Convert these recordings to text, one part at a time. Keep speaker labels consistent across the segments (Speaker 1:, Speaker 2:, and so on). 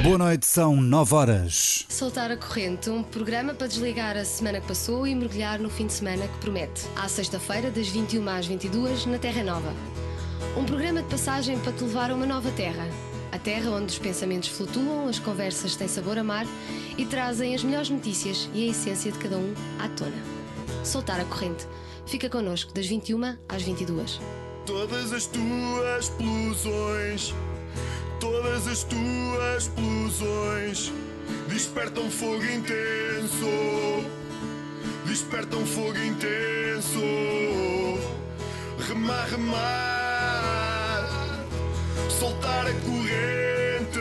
Speaker 1: Boa noite, são 9 horas.
Speaker 2: Soltar a Corrente, um programa para desligar a semana que passou e mergulhar no fim de semana que promete. À sexta-feira, das 21 às 22, na Terra Nova. Um programa de passagem para te levar a uma nova terra. A terra onde os pensamentos flutuam, as conversas têm sabor a mar e trazem as melhores notícias e a essência de cada um à tona. Soltar a Corrente. Fica connosco das 21 às 22.
Speaker 3: Todas as tuas explosões, todas as tuas explosões despertam fogo intenso, despertam fogo intenso. Remar, remar, soltar a corrente,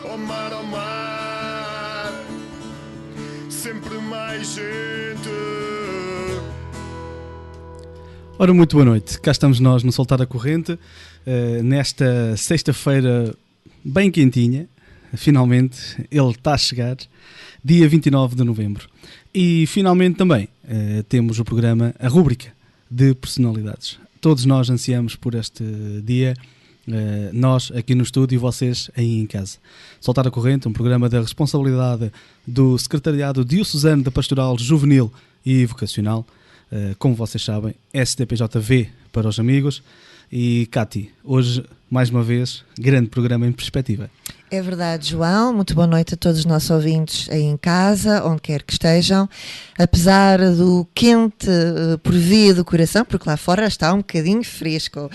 Speaker 3: ao mar, sempre mais gente.
Speaker 4: Ora, muito boa noite, cá estamos nós no Soltar a Corrente, nesta sexta-feira bem quentinha, finalmente ele está a chegar, dia 29 de novembro. E finalmente também temos o programa, a rúbrica de personalidades. Todos nós ansiamos por este dia, nós aqui no estúdio e vocês aí em casa. Soltar a Corrente, um programa da responsabilidade do Secretariado Diocesano da Pastoral Juvenil e Vocacional. Como vocês sabem, SDPJV para os amigos. E Cátia, hoje, mais uma vez, grande programa em perspectiva.
Speaker 5: É verdade, João. Muito boa noite a todos os nossos ouvintes aí em casa, onde quer que estejam. Apesar do quente por via do coração, porque lá fora está um bocadinho fresco,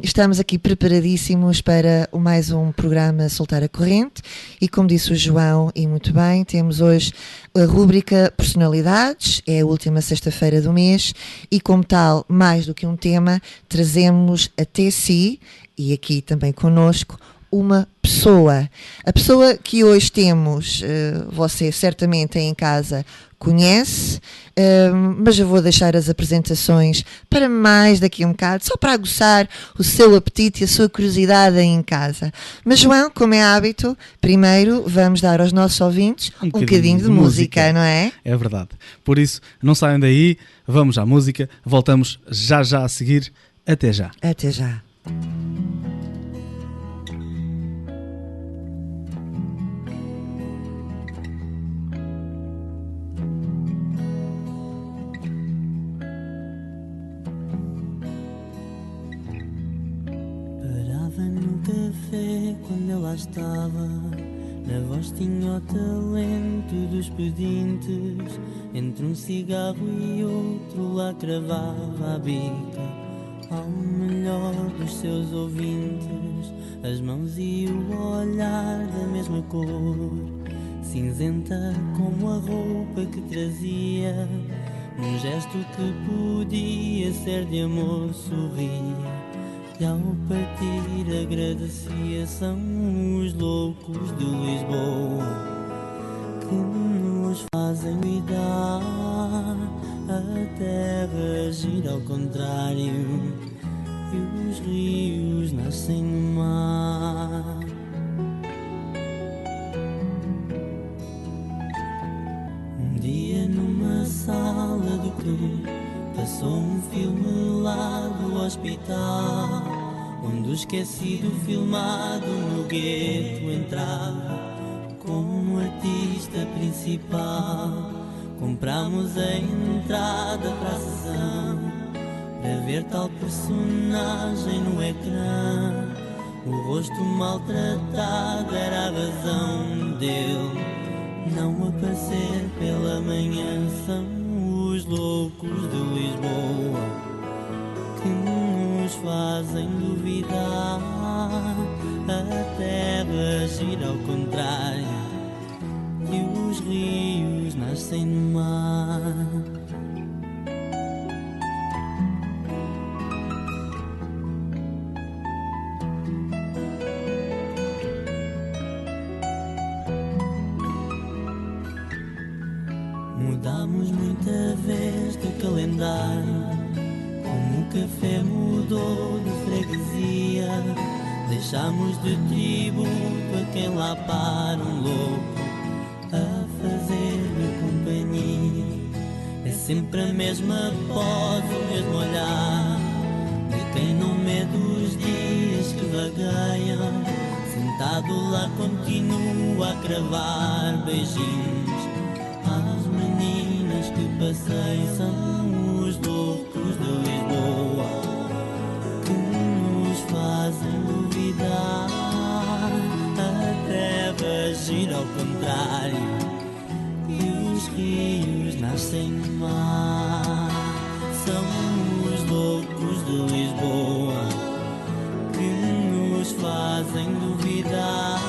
Speaker 5: estamos aqui preparadíssimos para mais um programa Soltar a Corrente e, como disse o João, e muito bem, temos hoje a rúbrica Personalidades, é a última sexta-feira do mês e, como tal, mais do que um tema, trazemos até si, e aqui também connosco, uma pessoa. A pessoa que hoje temos, você certamente aí em casa conhece, mas eu vou deixar as apresentações para mais daqui a um bocado, só para aguçar o seu apetite e a sua curiosidade aí em casa. Mas, João, como é hábito, primeiro vamos dar aos nossos ouvintes um bocadinho de música, não é?
Speaker 4: É verdade. Por isso, não saiam daí, vamos à música, voltamos já a seguir. Até já.
Speaker 5: Até já.
Speaker 6: Quando eu lá estava, na voz tinha o talento dos pedintes. Entre um cigarro e outro lá cravava a bica ao melhor dos seus ouvintes. As mãos e o olhar da mesma cor, cinzenta como a roupa que trazia. Num gesto que podia ser de amor sorria. E ao partir agradecia. São os loucos de Lisboa que nos fazem cuidar. A terra gira ao contrário e os rios nascem no mar. Um dia numa sala do clube passou um filme lá do hospital, onde o esquecido filmado no gueto entrava como artista principal. Compramos a entrada para a sessão para ver tal personagem no ecrã. O rosto maltratado era a razão dele não aparecer pela manhã. São os loucos de Lisboa que nos fazem duvidar. A terra gira ao contrário e os rios nascem no mar. Mudámos muita vez de calendário, como o café mudou de freguesia. Deixámos de tributo a quem lá para um louco a fazer-lhe companhia. É sempre a mesma pose, o mesmo olhar de quem não mede os dias que vagueiam. Sentado lá continua a cravar beijinhos às meninas que passei. São os loucos de Lisboa que nos fazem duvidar. A terra gira ao contrário e os rios nascem no mar. São os loucos de Lisboa que nos fazem duvidar.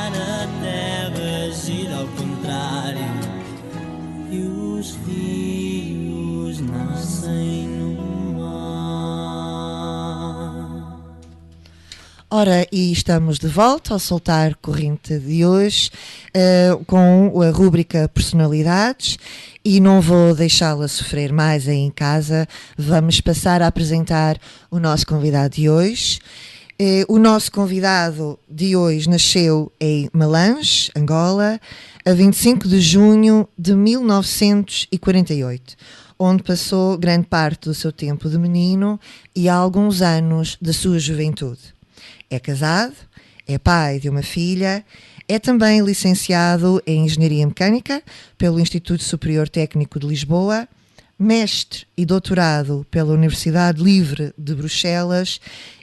Speaker 6: A terra gira ao contrário e os rios nascem no mar.
Speaker 5: Ora, e estamos de volta ao Soltar Corrente de hoje, com a rúbrica Personalidades, e não vou deixá-la sofrer mais aí em casa. Vamos passar a apresentar o nosso convidado de hoje. O nosso convidado de hoje nasceu em Malange, Angola, a 25 de junho de 1948, onde passou grande parte do seu tempo de menino e alguns anos da sua juventude. É casado, é pai de uma filha, é também licenciado em Engenharia Mecânica pelo Instituto Superior Técnico de Lisboa, mestre e doutorado pela Universidade Livre de Bruxelas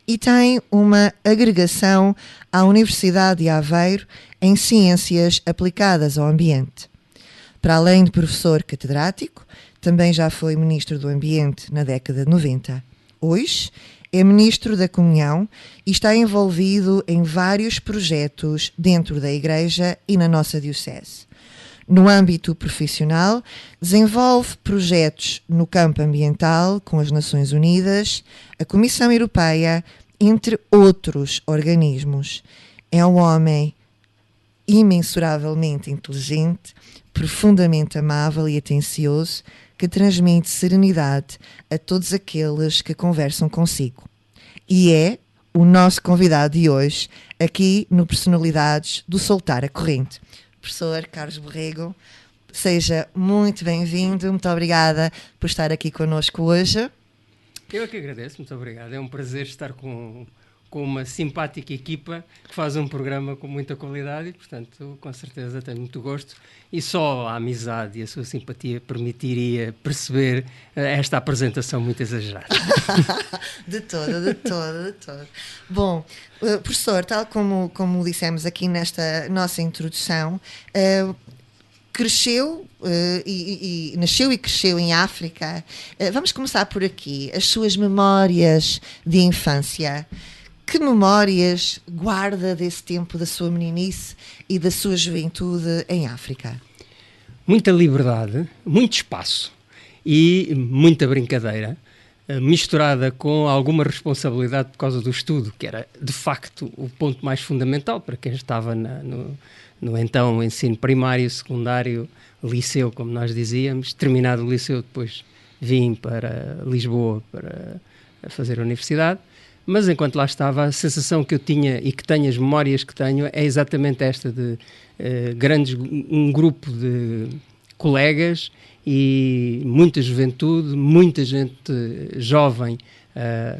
Speaker 5: e tem uma agregação à Universidade de Aveiro em Ciências Aplicadas ao Ambiente. Para além de professor catedrático, também já foi Ministro do Ambiente na década de 90. Hoje é Ministro da Comunhão e está envolvido em vários projetos dentro da Igreja e na nossa Diocese. No âmbito profissional, desenvolve projetos no campo ambiental com as Nações Unidas, a Comissão Europeia, entre outros organismos. É um homem imensuravelmente inteligente, profundamente amável e atencioso, que transmite serenidade a todos aqueles que conversam consigo. E é o nosso convidado de hoje, aqui no Personalidades do Soltar a Corrente. Professor Carlos Borrego, seja muito bem-vindo, muito obrigada por estar aqui connosco hoje.
Speaker 7: Eu é que agradeço, muito obrigado. É um prazer estar com uma simpática equipa que faz um programa com muita qualidade e, portanto, com certeza tenho muito gosto. E só a amizade e a sua simpatia permitiria perceber esta apresentação muito exagerada.
Speaker 5: De todo. Bom, professor, tal como dissemos aqui nesta nossa introdução, cresceu e nasceu e cresceu em África. Vamos começar por aqui. As suas memórias de infância. Que memórias guarda desse tempo da sua meninice e da sua juventude em África?
Speaker 7: Muita liberdade, muito espaço e muita brincadeira, misturada com alguma responsabilidade por causa do estudo, que era, de facto, o ponto mais fundamental para quem estava no então ensino primário, secundário, liceu, como nós dizíamos. Terminado o liceu, depois vim para Lisboa para fazer a universidade. Mas enquanto lá estava, a sensação que eu tinha e que tenho, as memórias que tenho, é exatamente esta de um grupo de colegas e muita juventude, muita gente jovem a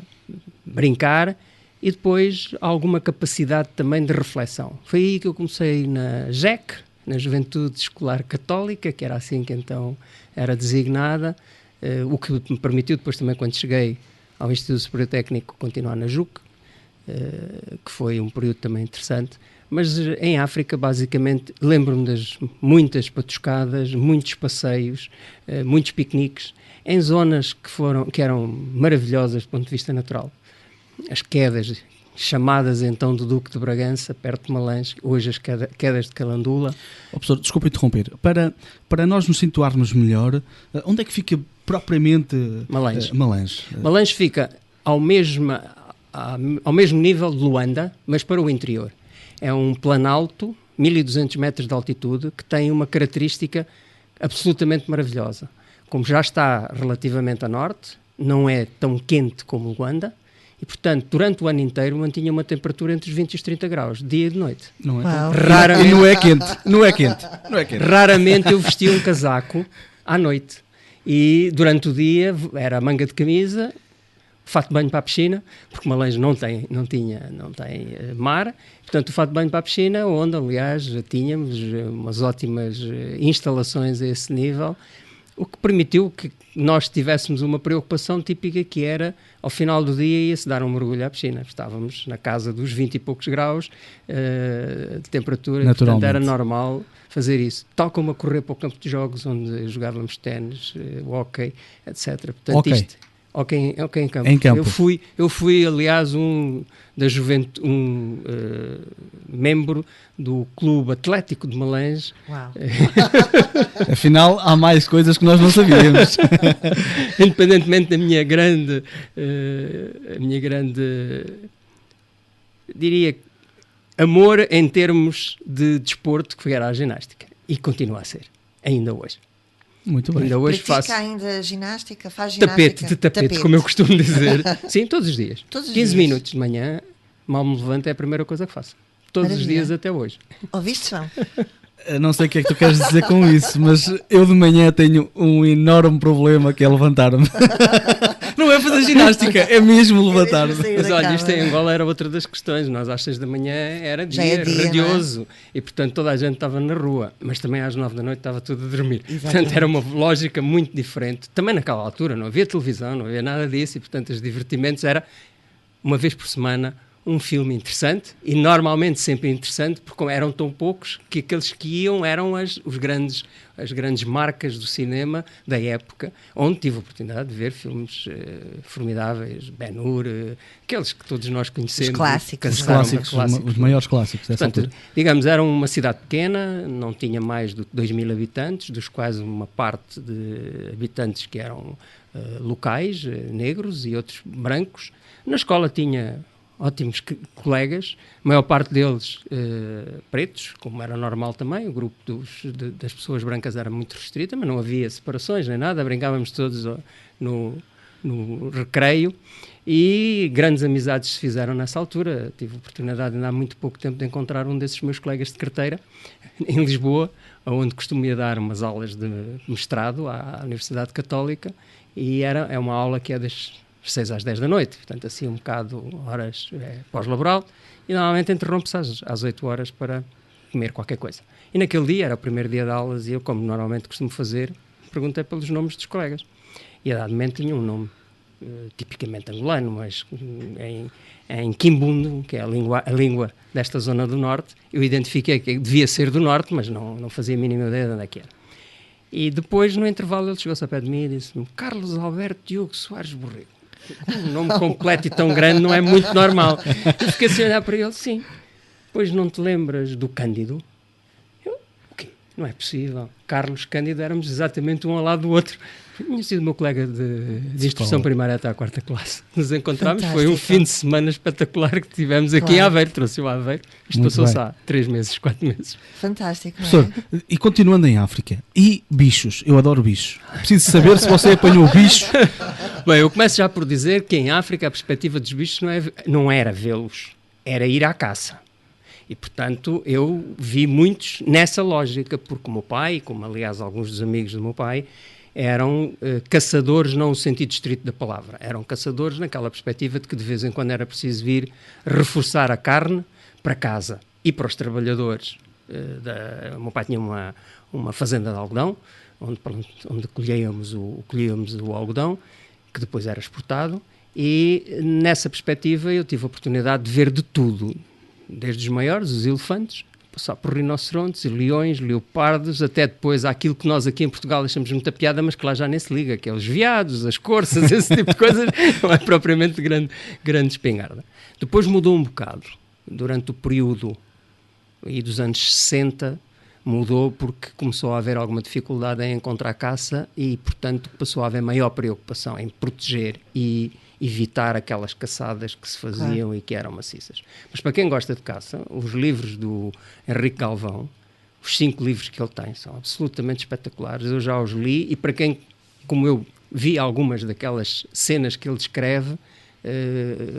Speaker 7: brincar e depois alguma capacidade também de reflexão. Foi aí que eu comecei na JEC, na Juventude Escolar Católica, que era assim que então era designada, o que me permitiu depois também, quando cheguei ao Instituto Superior Técnico, continuar na JUC, que foi um período também interessante. Mas em África, basicamente, lembro-me das muitas patuscadas, muitos passeios, muitos piqueniques, em zonas que eram maravilhosas do ponto de vista natural. As quedas, chamadas então do Duque de Bragança, perto de Malange, hoje as quedas de Calandula.
Speaker 4: Professor, desculpe interromper. Para nós nos situarmos melhor, onde é que fica propriamente
Speaker 7: Malange?
Speaker 4: Malange
Speaker 7: Fica ao mesmo nível de Luanda, mas para o interior. É um planalto, 1200 metros de altitude, que tem uma característica absolutamente maravilhosa. Como já está relativamente a norte, não é tão quente como Luanda, e, portanto, durante o ano inteiro mantinha uma temperatura entre os 20 e os 30 graus, dia e de noite.
Speaker 4: Não é?
Speaker 7: Raramente,
Speaker 4: não é quente.
Speaker 7: Raramente eu vestia um casaco à noite. E durante o dia era a manga de camisa, fato de banho para a piscina, porque Malens não tem mar, portanto o fato de banho para a piscina, onde aliás tínhamos umas ótimas instalações a esse nível, o que permitiu que nós tivéssemos uma preocupação típica, que era, ao final do dia, ia-se dar um mergulho à piscina. Estávamos na casa dos 20 e poucos graus de temperatura, e, portanto era normal fazer isso. Tal como a correr para o campo de jogos, onde jogávamos ténis, hóquei, etc. Portanto, isto... Ok, em campo.
Speaker 4: Em campo.
Speaker 7: Eu fui, aliás, membro do Clube Atlético de Malens.
Speaker 5: Uau.
Speaker 4: Afinal, há mais coisas que nós não sabíamos.
Speaker 7: Independentemente da minha grande, diria, amor em termos de desporto, que era a ginástica. E continua a ser, ainda hoje.
Speaker 4: Muito bem.
Speaker 7: Ainda hoje
Speaker 5: Pratica
Speaker 7: faço
Speaker 5: ainda ginástica? Faz ginástica?
Speaker 7: tapete, como eu costumo dizer. Sim, todos os dias.
Speaker 5: Todos os
Speaker 7: 15
Speaker 5: dias.
Speaker 7: minutos de manhã, mal me levanto, é a primeira coisa que faço. Todos
Speaker 5: Maravilha.
Speaker 7: os dias até hoje.
Speaker 5: Ouviste, João?
Speaker 4: Não sei o que é que tu queres dizer com isso, mas eu de manhã tenho um enorme problema, que é levantar-me. Não é fazer ginástica, é mesmo levantar-me.
Speaker 7: Mas olha, isto em Angola era outra das questões. Nós às 6 da manhã era dia, radioso, e portanto toda a gente estava na rua, mas também às 9 da noite estava tudo a dormir.
Speaker 5: Exatamente.
Speaker 7: Portanto era uma lógica muito diferente. Também naquela altura não havia televisão, não havia nada disso, e portanto os divertimentos era uma vez por semana um filme interessante, e normalmente sempre interessante, porque como eram tão poucos, que aqueles que iam eram as grandes marcas do cinema da época, onde tive a oportunidade de ver filmes formidáveis, Ben-Hur, aqueles que todos nós conhecemos.
Speaker 5: Os clássicos.
Speaker 4: Os maiores clássicos dessa
Speaker 7: Portanto,
Speaker 4: altura.
Speaker 7: digamos, era uma cidade pequena, não tinha mais de 2.000 habitantes, dos quais uma parte de habitantes que eram locais, negros, e outros brancos. Na escola tinha ótimos colegas, a maior parte deles pretos, como era normal também. O grupo das pessoas brancas era muito restrito, mas não havia separações nem nada, brincávamos todos no recreio, e grandes amizades se fizeram nessa altura. Tive a oportunidade, ainda há muito pouco tempo, de encontrar um desses meus colegas de carteira em Lisboa, onde costumo dar umas aulas de mestrado à Universidade Católica, e é uma aula que é das 6 às 10 da noite, portanto assim um bocado horas pós-laboral, e normalmente interrompe-se às 8 horas para comer qualquer coisa. E naquele dia, era o primeiro dia de aulas, e eu, como normalmente costumo fazer, perguntei pelos nomes dos colegas. E a dado momento tinha um nome tipicamente angolano, mas em Kimbundo, que é a língua desta zona do norte, eu identifiquei que devia ser do norte, mas não fazia a mínima ideia de onde é que era. E depois, no intervalo, ele chegou-se ao pé de mim e disse-me: Carlos Alberto Diogo Soares Borrego. Um nome completo e tão grande não é muito normal. Eu fiquei assim a olhar para ele: sim. Pois não te lembras do Cândido? Eu: o quê? Não é possível. Carlos Cândido, éramos exatamente um ao lado do outro. Tinha sido meu colega de instrução primária até à 4ª classe. Nos encontramos, foi um fim de semana espetacular que tivemos aqui em Aveiro. Trouxe o Aveiro. Isto passou-se há 3 meses, 4 meses.
Speaker 5: Fantástico.
Speaker 4: Professor, e continuando em África, e bichos? Eu adoro bichos. Preciso saber se você apanhou bicho.
Speaker 7: Bem, eu começo já por dizer que em África a perspectiva dos bichos não era vê-los, era ir à caça. E, portanto, eu vi muitos nessa lógica, porque o meu pai, como aliás alguns dos amigos do meu pai, eram caçadores, não no sentido estrito da palavra. Eram caçadores naquela perspectiva de que de vez em quando era preciso vir reforçar a carne para casa e para os trabalhadores. O meu pai tinha uma fazenda de algodão, onde colhíamos o algodão, que depois era exportado, e nessa perspectiva eu tive a oportunidade de ver de tudo, desde os maiores, os elefantes, passar por rinocerontes e leões, leopardos, até depois aquilo que nós aqui em Portugal achamos muita piada, mas que lá já nem se liga, que é os veados, as corças, esse tipo de coisas, não é propriamente grande espingarda. Depois mudou um bocado, durante o período dos anos 60, mudou porque começou a haver alguma dificuldade em encontrar caça e, portanto, passou a haver maior preocupação em proteger e evitar aquelas caçadas que se faziam e que eram maciças. Mas para quem gosta de caça, os livros do Henrique Galvão, os 5 livros que ele tem, são absolutamente espetaculares. Eu já os li, e para quem, como eu, vi algumas daquelas cenas que ele descreve,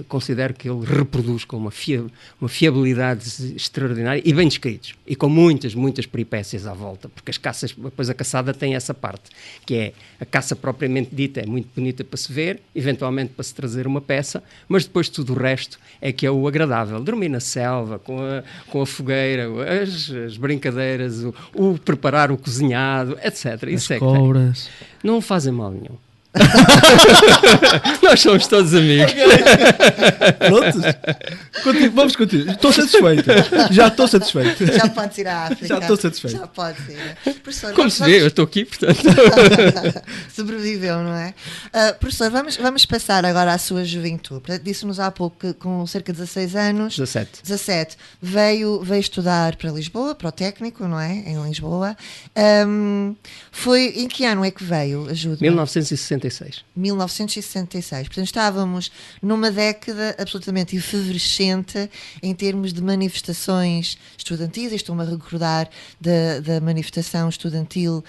Speaker 7: considero que ele reproduz com uma fiabilidade extraordinária e bem descritos, e com muitas peripécias à volta, porque as caças, depois a caçada tem essa parte, que é a caça propriamente dita, é muito bonita para se ver, eventualmente para se trazer uma peça, mas depois tudo o resto é que é o agradável, dormir na selva, com a fogueira, as brincadeiras, o preparar o cozinhado, etc.
Speaker 4: As
Speaker 7: Isso
Speaker 4: cobras.
Speaker 7: não fazem mal nenhum. Nós somos todos amigos.
Speaker 4: Prontos? Vamos continuar. Estou satisfeito. Já estou satisfeito.
Speaker 5: Já podes ir à África.
Speaker 4: Já estou satisfeito.
Speaker 5: Já podes ir. Professor,
Speaker 7: Como se vê, eu estou aqui, portanto.
Speaker 5: Sobreviveu, não é? Professor, vamos passar agora à sua juventude. Disse-nos há pouco que com cerca de 16 anos... 17. Veio estudar para Lisboa, para o técnico, não é? Em Lisboa. Em que ano é que veio? Ajude-me. 1966. Portanto, estávamos numa década absolutamente efervescente em termos de manifestações estudantis. Estou-me a recordar da manifestação estudantil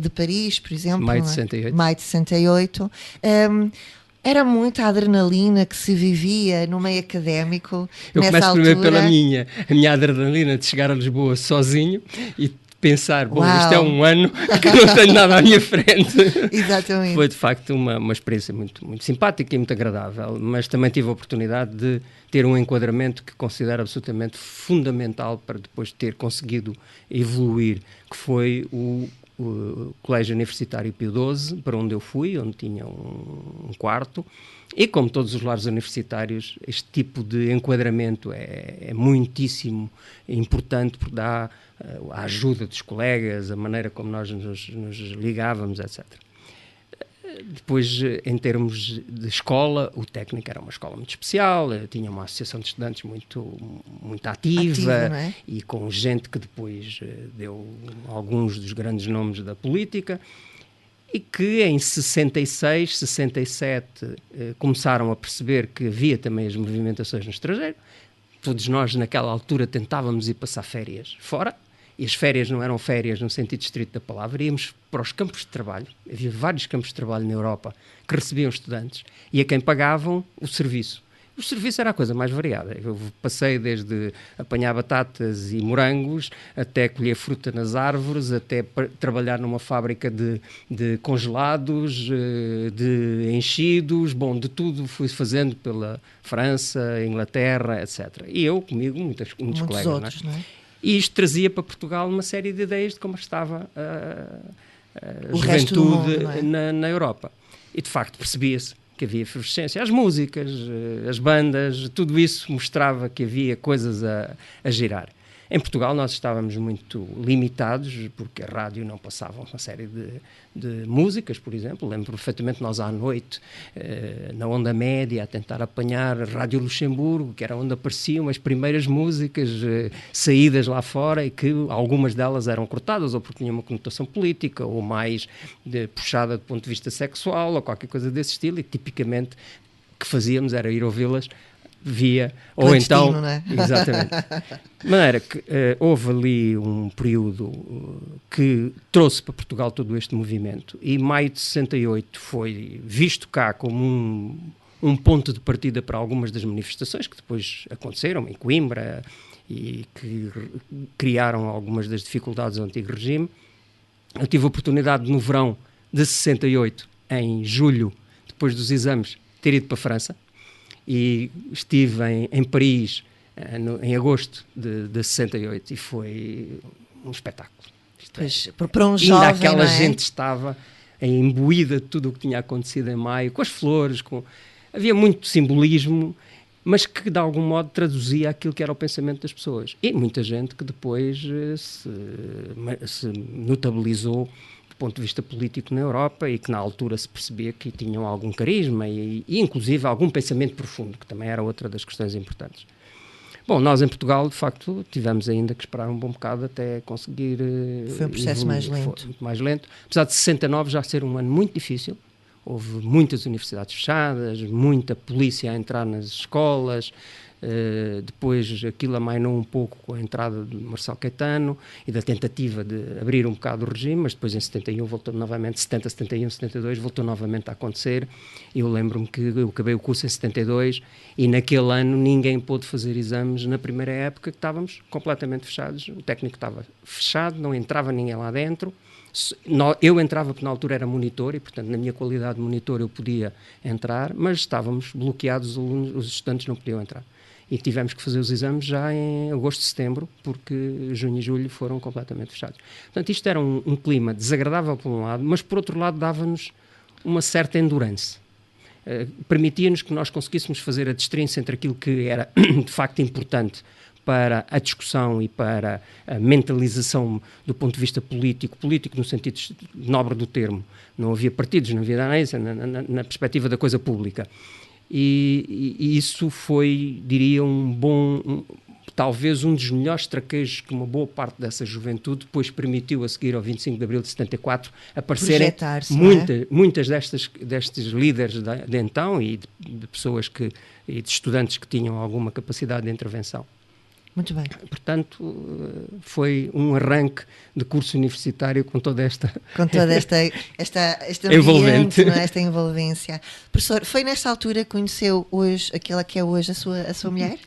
Speaker 5: de Paris, por exemplo.
Speaker 7: Maio de 68.
Speaker 5: Maio de 68. Era muita adrenalina que se vivia no meio académico
Speaker 7: Eu
Speaker 5: nessa
Speaker 7: começo
Speaker 5: altura.
Speaker 7: primeiro pela a minha adrenalina de chegar a Lisboa sozinho e pensar, bom, isto é um ano que não tenho nada à minha frente.
Speaker 5: Exatamente.
Speaker 7: Foi de facto uma experiência muito simpática e muito agradável, mas também tive a oportunidade de ter um enquadramento que considero absolutamente fundamental para depois ter conseguido evoluir, que foi o Colégio Universitário Pio XII, para onde eu fui, onde tinha um quarto, e como todos os lares universitários, este tipo de enquadramento é muitíssimo importante, porque dá a ajuda dos colegas, a maneira como nós nos ligávamos, etc. Depois, em termos de escola, o técnico era uma escola muito especial, tinha uma associação de estudantes muito ativa,
Speaker 5: não é?
Speaker 7: E com gente que depois deu alguns dos grandes nomes da política, e que em 66, 67 começaram a perceber que havia também as movimentações no estrangeiro. Todos nós naquela altura tentávamos ir passar férias fora, e as férias não eram férias no sentido estrito da palavra, íamos para os campos de trabalho. Havia vários campos de trabalho na Europa que recebiam estudantes e a quem pagavam o serviço. O serviço era a coisa mais variada. Eu passei desde apanhar batatas e morangos, até colher fruta nas árvores, até trabalhar numa fábrica de congelados, de enchidos, de tudo fui fazendo pela França, Inglaterra, etc. E eu, comigo, muitos colegas.
Speaker 5: Outros, não é?
Speaker 7: E isto trazia para Portugal uma série de ideias de como estava a
Speaker 5: juventude
Speaker 7: na Europa. E, de facto, percebia-se que havia efervescência. As músicas, as bandas, tudo isso mostrava que havia coisas a girar. Em Portugal nós estávamos muito limitados, porque a rádio não passava uma série de músicas, por exemplo. Lembro perfeitamente nós à noite, na onda média, a tentar apanhar Rádio Luxemburgo, que era onde apareciam as primeiras músicas saídas lá fora, e que algumas delas eram cortadas, ou porque tinham uma conotação política, ou mais puxada do ponto de vista sexual, ou qualquer coisa desse estilo, e tipicamente o que fazíamos era ir ouvi-las via, ou então...
Speaker 5: Não é?
Speaker 7: Exatamente. De maneira que houve ali um período que trouxe para Portugal todo este movimento, e maio de 68 foi visto cá como um ponto de partida para algumas das manifestações que depois aconteceram em Coimbra e que criaram algumas das dificuldades do antigo regime. Eu tive a oportunidade no verão de 68, em julho, depois dos exames, ter ido para a França, e estive em Paris em agosto de 68 e foi um espetáculo.
Speaker 5: Pois, para um jovem,
Speaker 7: ainda aquela
Speaker 5: não é?
Speaker 7: gente estava imbuída de tudo o que tinha acontecido em maio, com as flores, havia muito simbolismo, mas que de algum modo traduzia aquilo que era o pensamento das pessoas. E muita gente que depois se notabilizou do ponto de vista político na Europa, e que na altura se percebia que tinham algum carisma e inclusive algum pensamento profundo, que também era outra das questões importantes. Bom, nós em Portugal, de facto, tivemos ainda que esperar um bom bocado até conseguir...
Speaker 5: Foi um processo mais lento.
Speaker 7: Foi muito mais lento. Apesar de 69 já ser um ano muito difícil, houve muitas universidades fechadas, muita polícia a entrar nas escolas, Depois aquilo amainou um pouco com a entrada de Marcelo Caetano e da tentativa de abrir um bocado o regime, mas depois em 71 voltou novamente, 70, 71, 72, voltou novamente a acontecer. Eu lembro-me que eu acabei o curso em 72 e naquele ano ninguém pôde fazer exames na primeira época, que estávamos completamente fechados, o técnico estava fechado, não entrava ninguém lá dentro. Eu entrava porque na altura era monitor e, portanto, na minha qualidade de monitor eu podia entrar, mas estávamos bloqueados, os estudantes não podiam entrar. E tivemos que fazer os exames já em agosto, setembro, porque junho e julho foram completamente fechados. Portanto, isto era um clima desagradável por um lado, mas por outro lado dava-nos uma certa endurance. Permitia-nos que nós conseguíssemos fazer a distinção entre aquilo que era de facto importante para a discussão e para a mentalização do ponto de vista político no sentido nobre do termo. Não havia partidos, não havia análise na perspectiva da coisa pública. E isso foi, diria, talvez um dos melhores traquejos que uma boa parte dessa juventude depois permitiu a seguir ao 25 de Abril de 74 aparecerem muitas destes líderes de então e de pessoas e de estudantes que tinham alguma capacidade de intervenção.
Speaker 5: Muito bem.
Speaker 7: Portanto, foi um arranque de curso universitário com toda esta...
Speaker 5: Com toda esta
Speaker 7: envolvente,
Speaker 5: não é? Esta envolvência. Professor, foi nesta altura que conheceu hoje aquela que é hoje a sua mulher?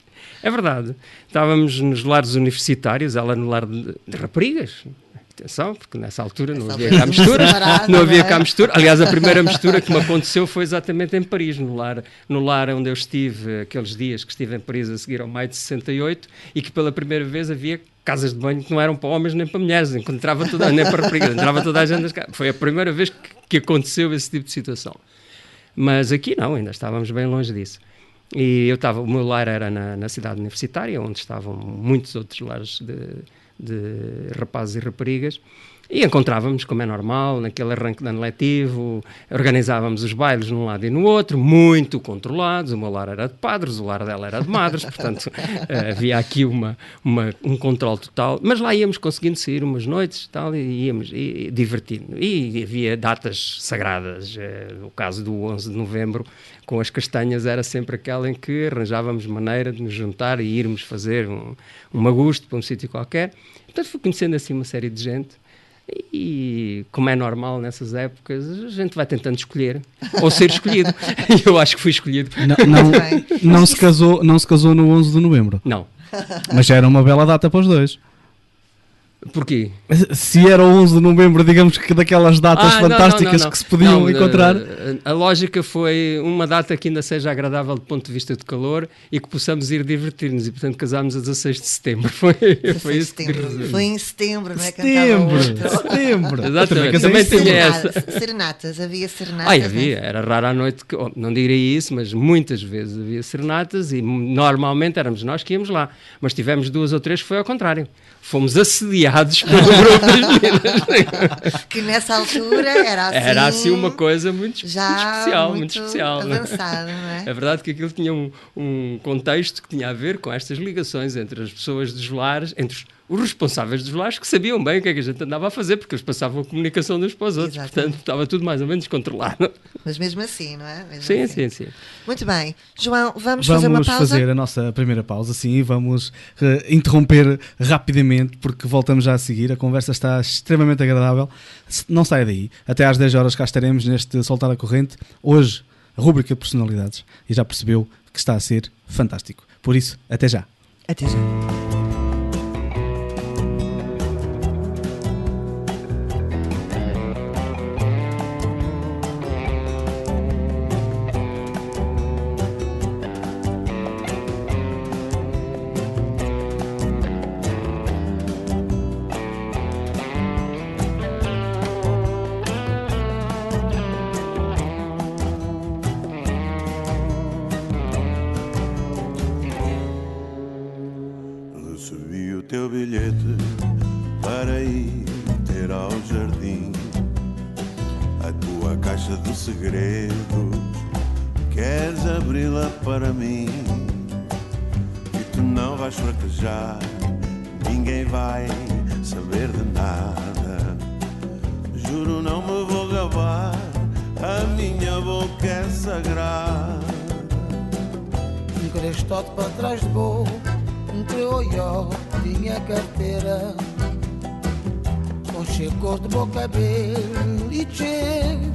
Speaker 7: É verdade. Estávamos nos lares universitários, ela no lar de raparigas. Atenção, porque nessa altura não havia cá mistura. Não havia cá mistura. Aliás, a primeira mistura que me aconteceu foi exatamente em Paris, no lar onde eu estive, aqueles dias que estive em Paris a seguir ao maio de 68, e que pela primeira vez havia casas de banho que não eram para homens nem para mulheres, nem para raparigas, entrava toda a gente nas casas. Foi a primeira vez que aconteceu esse tipo de situação. Mas aqui não, ainda estávamos bem longe disso. E o meu lar era na cidade universitária, onde estavam muitos outros lares de rapazes e raparigas, e encontrávamos, como é normal, naquele arranque de ano letivo, organizávamos os bailes num lado e no outro, muito controlados. O meu lar era de padres, o lar dela era de madres, portanto havia aqui um controle total, mas lá íamos conseguindo sair umas noites tal, e íamos divertindo, e havia datas sagradas. O caso do 11 de novembro com as castanhas era sempre aquela em que arranjávamos maneira de nos juntar e irmos fazer um agosto para um sítio qualquer. Portanto, fui conhecendo assim uma série de gente e, como é normal nessas épocas, a gente vai tentando escolher ou ser escolhido. E eu acho que fui escolhido.
Speaker 4: Não se casou no 11 de novembro?
Speaker 7: Não.
Speaker 4: Mas já era uma bela data para os dois.
Speaker 7: Porquê?
Speaker 4: Se era o 11 de novembro, digamos que daquelas datas fantásticas que se podiam encontrar.
Speaker 7: A lógica foi uma data que ainda seja agradável do ponto de vista de calor e que possamos ir divertir-nos, e portanto casámos a 16 de setembro. Foi isso que resolveu.
Speaker 5: Foi em setembro, não é?
Speaker 4: Setembro.
Speaker 7: Exatamente. Também tinha essa.
Speaker 5: Serenatas, havia serenatas.
Speaker 7: Havia, era raro à noite, não diria isso, mas muitas vezes havia serenatas e normalmente éramos nós que íamos lá. Mas tivemos 2 ou 3 que foi ao contrário. Fomos assediados pelo grupo das meninas.
Speaker 5: Que nessa altura era assim
Speaker 7: uma coisa muito especial.
Speaker 5: Avançada, não é?
Speaker 7: É verdade que aquilo tinha um contexto que tinha a ver com estas ligações entre as pessoas dos lares, entre os responsáveis dos lares, que sabiam bem o que é que a gente andava a fazer, porque eles passavam a comunicação uns para os outros. Exatamente. Portanto, estava tudo mais ou menos controlado.
Speaker 5: Mas mesmo assim, não é?
Speaker 7: Sim.
Speaker 5: Muito bem. João, vamos fazer uma pausa?
Speaker 4: Vamos fazer a nossa primeira pausa, sim, e vamos interromper rapidamente, porque voltamos já a seguir. A conversa está extremamente agradável. Não saia daí. Até às 10 horas cá estaremos neste Soltar a Corrente. Hoje, a rúbrica de personalidades. E já percebeu que está a ser fantástico. Por isso, até já.
Speaker 5: Até já.
Speaker 3: Teu bilhete para ir ter ao jardim, a tua caixa de segredos, queres abri-la para mim? E tu não vais fraquejar, ninguém vai saber de nada. Juro não me vou gabar, a minha boca é sagrada.
Speaker 8: crestote para trás de boa, creolho, tinha carteira, com cheiro de bom cabelo e cheiro,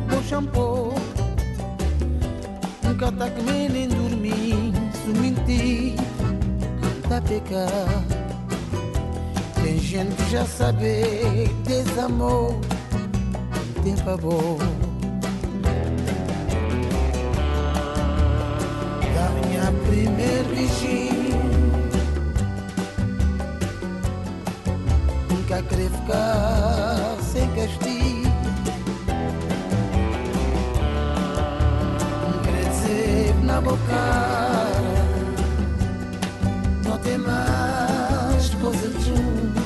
Speaker 8: bom shampoo. Nunca tá comendo nem dormir, se mentir, tá pecar. Tem gente que já sabe desamor, tem favor. Da minha primeira beijinho, nunca queria ficar sem castigo. Não queria dizer na boca, não tem mais coisa de junto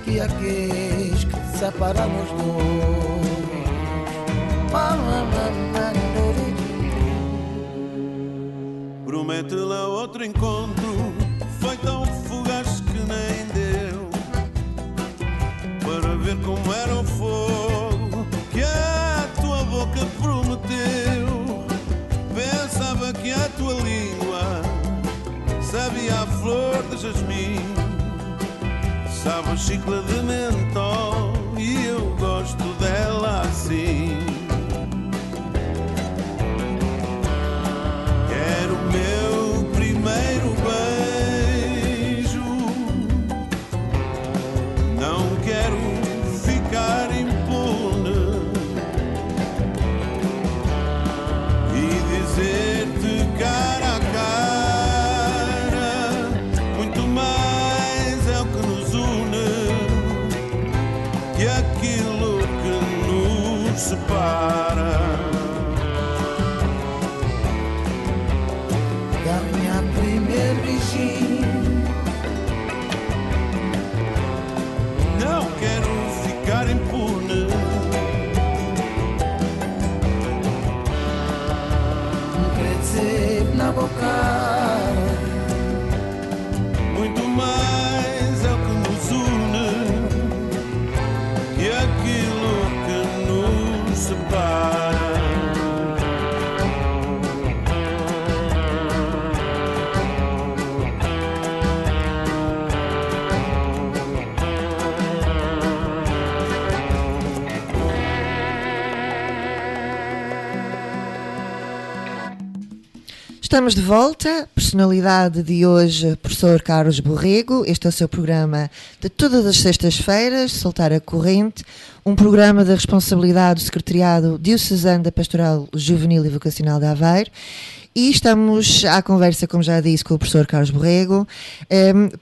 Speaker 8: que aqueles que separamos dois.
Speaker 3: Promete lá outro encontro, foi tão fugaz que nem deu, para ver como era o fogo que a tua boca prometeu. Pensava que a tua língua sabia a flor de jasmim, sabe o chicle de mentol, e eu gosto dela assim. Quero o meu primeiro beijo, não quero ficar impune e dizer-te cara a cara, muito mais é o que nos une que aquilo que nos separa.
Speaker 8: Da minha primeira beijinho,
Speaker 3: Não quero ficar impune,
Speaker 8: não queria dizer na boca,
Speaker 3: muito mais é o que nos une que aquilo que nos separa.
Speaker 5: Estamos de volta, personalidade de hoje, professor Carlos Borrego. Este é o seu programa de todas as sextas-feiras, Soltar a Corrente, um programa da responsabilidade do Secretariado Diocesano da Pastoral Juvenil e Vocacional de Aveiro. E estamos à conversa, como já disse, com o professor Carlos Borrego.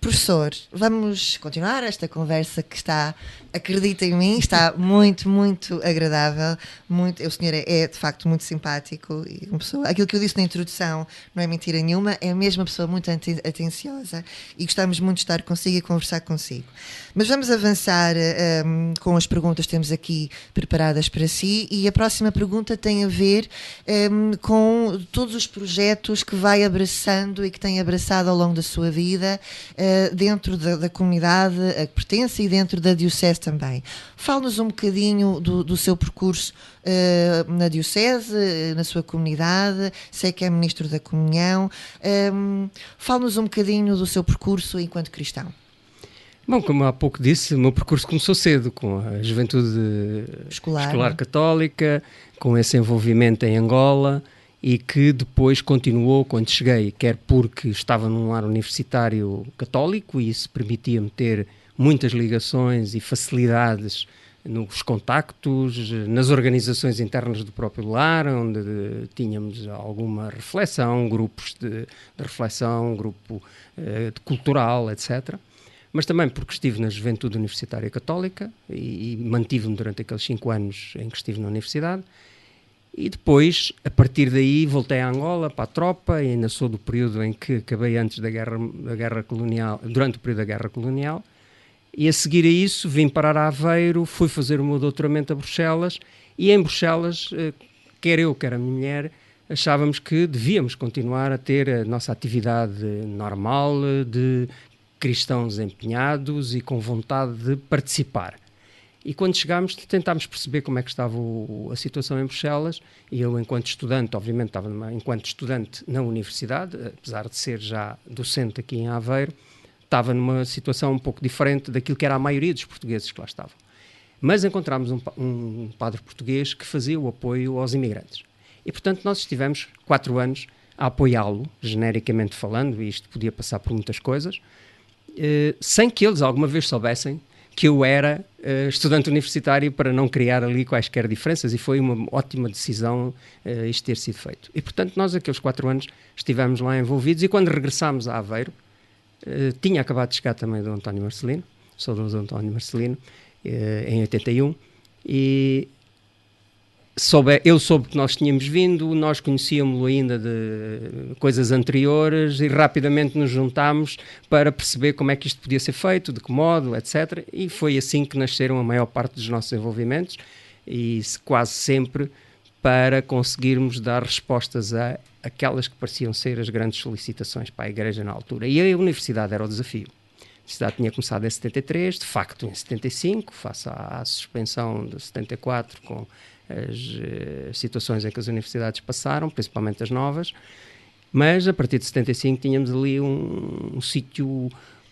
Speaker 5: Professor, vamos continuar esta conversa que está, acredita em mim, está muito, muito agradável. Muito, o senhor é de facto muito simpático. E uma pessoa, aquilo que eu disse na introdução não é mentira nenhuma, é mesmo uma pessoa muito atenciosa e gostamos muito de estar consigo e conversar consigo. Mas vamos avançar com as perguntas que temos aqui preparadas para si, e a próxima pergunta tem a ver com todos os projetos que vai abraçando e que tem abraçado ao longo da sua vida dentro da comunidade a que pertence e dentro da Diocese também. Fale-nos um bocadinho do seu percurso na Diocese, na sua comunidade. Sei que é Ministro da Comunhão. Fale-nos um bocadinho do seu percurso enquanto cristão.
Speaker 7: Bom, como há pouco disse, o meu percurso começou cedo, com a juventude escolar católica, com esse envolvimento em Angola, e que depois continuou quando cheguei, quer porque estava num lar universitário católico e isso permitia-me ter muitas ligações e facilidades nos contactos, nas organizações internas do próprio lar, onde tínhamos alguma reflexão, grupos de reflexão, grupo cultural, etc., mas também porque estive na Juventude Universitária Católica e mantive-me durante aqueles 5 anos em que estive na universidade. E depois, a partir daí, voltei a Angola, para a tropa, e ainda sou do período em que acabei antes da guerra colonial, durante o período da Guerra Colonial, e a seguir a isso vim parar a Aveiro, fui fazer o meu doutoramento a Bruxelas, e em Bruxelas, quer eu, quer a minha mulher, achávamos que devíamos continuar a ter a nossa atividade normal de cristãos empenhados e com vontade de participar. E quando chegámos, tentámos perceber como é que estava a situação em Bruxelas, e eu, enquanto estudante, obviamente estava enquanto estudante na universidade, apesar de ser já docente aqui em Aveiro, estava numa situação um pouco diferente daquilo que era a maioria dos portugueses que lá estavam. Mas encontramos um padre português que fazia o apoio aos imigrantes. E, portanto, nós estivemos 4 anos a apoiá-lo, genericamente falando, e isto podia passar por muitas coisas, sem que eles alguma vez soubessem que eu era estudante universitário, para não criar ali quaisquer diferenças, e foi uma ótima decisão isto ter sido feito. E, portanto, nós aqueles 4 anos estivemos lá envolvidos, e quando regressámos a Aveiro, tinha acabado de chegar também do António Marcelino, saudoso António Marcelino, em 81, e ele soube que nós tínhamos vindo, nós conhecíamos-lo ainda de coisas anteriores, e rapidamente nos juntámos para perceber como é que isto podia ser feito, de que modo, etc. E foi assim que nasceram a maior parte dos nossos envolvimentos, e quase sempre para conseguirmos dar respostas a aquelas que pareciam ser as grandes solicitações para a Igreja na altura. E a universidade era o desafio. A universidade tinha começado em 73, de facto em 75, face à suspensão de 74, com as situações em que as universidades passaram, principalmente as novas, mas a partir de 75 tínhamos ali um sítio,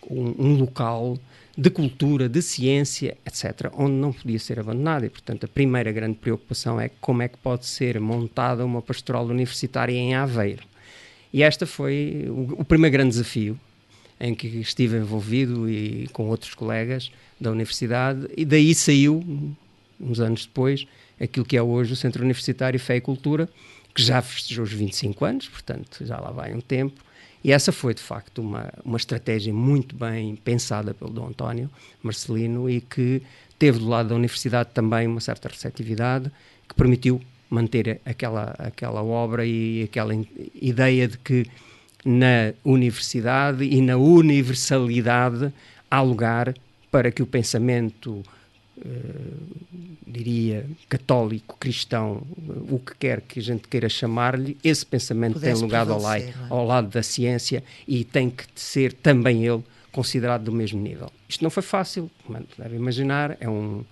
Speaker 7: um local de cultura, de ciência, etc., onde não podia ser abandonado, e, portanto, a primeira grande preocupação é como é que pode ser montada uma pastoral universitária em Aveiro. E esta foi o primeiro grande desafio em que estive envolvido, e com outros colegas da universidade, e daí saiu, uns anos depois, aquilo que é hoje o Centro Universitário Fé e Cultura, que já festejou os 25 anos, portanto já lá vai um tempo, e essa foi de facto uma estratégia muito bem pensada pelo Dom António Marcelino, e que teve do lado da universidade também uma certa receptividade, que permitiu manter aquela obra e aquela ideia de que na universidade e na universalidade há lugar para que o pensamento, diria, católico, cristão, o que quer que a gente queira chamar-lhe, esse pensamento tem lugar ao lado da ciência, e tem que ser também ele considerado do mesmo nível. Isto não foi fácil, como deve imaginar, é um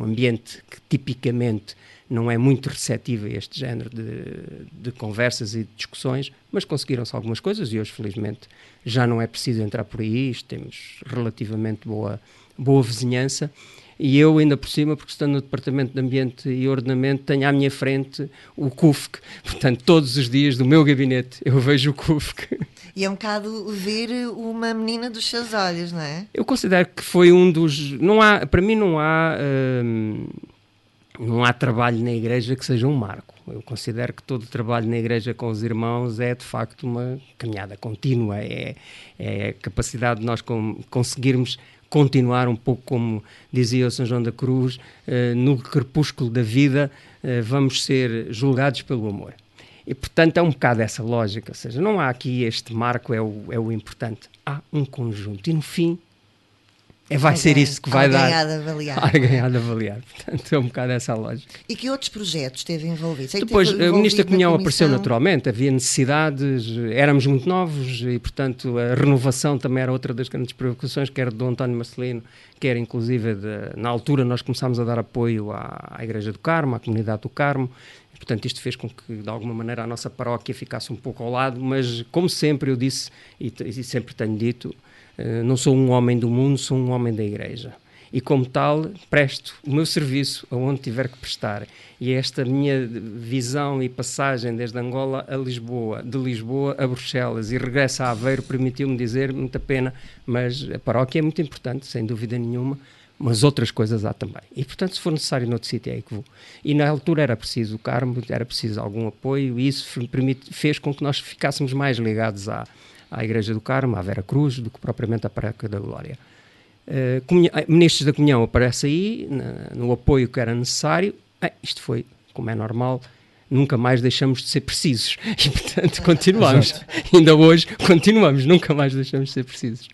Speaker 7: ambiente que tipicamente não é muito receptivo a este género de conversas e de discussões, mas conseguiram-se algumas coisas, e hoje, felizmente, já não é preciso entrar por aí, temos relativamente boa vizinhança. E eu, ainda por cima, porque estando no Departamento de Ambiente e Ordenamento, tenho à minha frente o CUFC. Portanto, todos os dias do meu gabinete eu vejo o CUFC.
Speaker 5: E é um bocado ver uma menina dos seus olhos, não é?
Speaker 7: Eu considero que foi um dos... Para mim não há trabalho na Igreja que seja um marco. Eu considero que todo o trabalho na Igreja com os irmãos é, de facto, uma caminhada contínua. É a capacidade de nós conseguirmos continuar um pouco, como dizia o São João da Cruz, no crepúsculo da vida vamos ser julgados pelo amor. E, portanto, é um bocado essa lógica, ou seja, não há aqui este marco, é o importante. Há um conjunto, e no fim vai ser isso que vai dar. Alguém há de avaliar. Portanto, é um bocado essa a lógica.
Speaker 5: E que outros projetos esteve envolvido?
Speaker 7: Depois, a Ministra da Comunhão apareceu naturalmente, havia necessidades, éramos muito novos, e, portanto, a renovação também era outra das grandes preocupações, quer do António Marcelino, quer, inclusive, na altura nós começámos a dar apoio à Igreja do Carmo, à comunidade do Carmo. Portanto, isto fez com que, de alguma maneira, a nossa paróquia ficasse um pouco ao lado, mas, como sempre eu disse, e sempre tenho dito, não sou um homem do mundo, sou um homem da Igreja. E, como tal, presto o meu serviço aonde tiver que prestar. E esta minha visão e passagem desde Angola a Lisboa, de Lisboa a Bruxelas e regresso a Aveiro, permitiu-me dizer, muita pena, mas a paróquia é muito importante, sem dúvida nenhuma, mas outras coisas há também. E, portanto, se for necessário noutro sítio, é aí que vou. E, na altura, era preciso o Carmo, era preciso algum apoio, e isso fez com que nós ficássemos mais ligados à Igreja do Carmo, à Vera Cruz, do que propriamente à Paróquia da Glória. Ministros da Comunhão aparece aí, no apoio que era necessário. Isto foi, como é normal, nunca mais deixamos de ser precisos. E, portanto, continuamos. Ainda hoje, continuamos, nunca mais deixamos de ser precisos.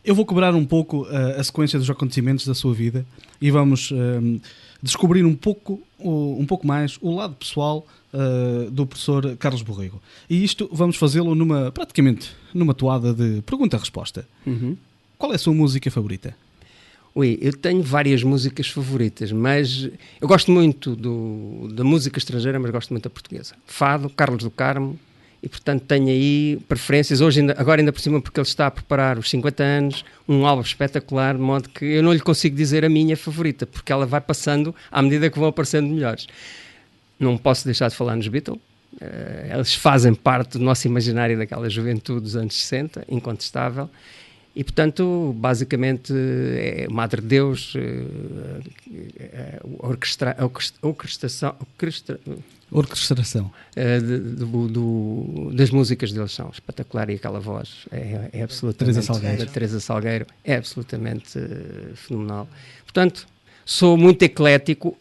Speaker 4: Eu vou quebrar um pouco a sequência dos acontecimentos da sua vida e vamos descobrir um pouco mais o lado pessoal do professor Carlos Borrego. E isto vamos fazê-lo praticamente numa toada de pergunta-resposta.
Speaker 7: Uhum.
Speaker 4: Qual é a sua música favorita?
Speaker 7: Ui, eu tenho várias músicas favoritas, mas eu gosto muito da música estrangeira, mas gosto muito da portuguesa. Fado, Carlos do Carmo, e portanto tenho aí preferências. Hoje, agora ainda por cima, porque ele está a preparar os 50 anos, um álbum espetacular, de modo que eu não lhe consigo dizer a minha favorita, porque ela vai passando à medida que vão aparecendo melhores. Não posso deixar de falar nos Beatles. Eles fazem parte do nosso imaginário daquela juventude dos anos 60, incontestável. E, portanto, basicamente, é Madre de Deus,
Speaker 4: Orquestração.
Speaker 7: Das músicas deles são espetacular, e aquela voz é absolutamente... Teresa Salgueiro é absolutamente fenomenal. Portanto, sou muito eclético,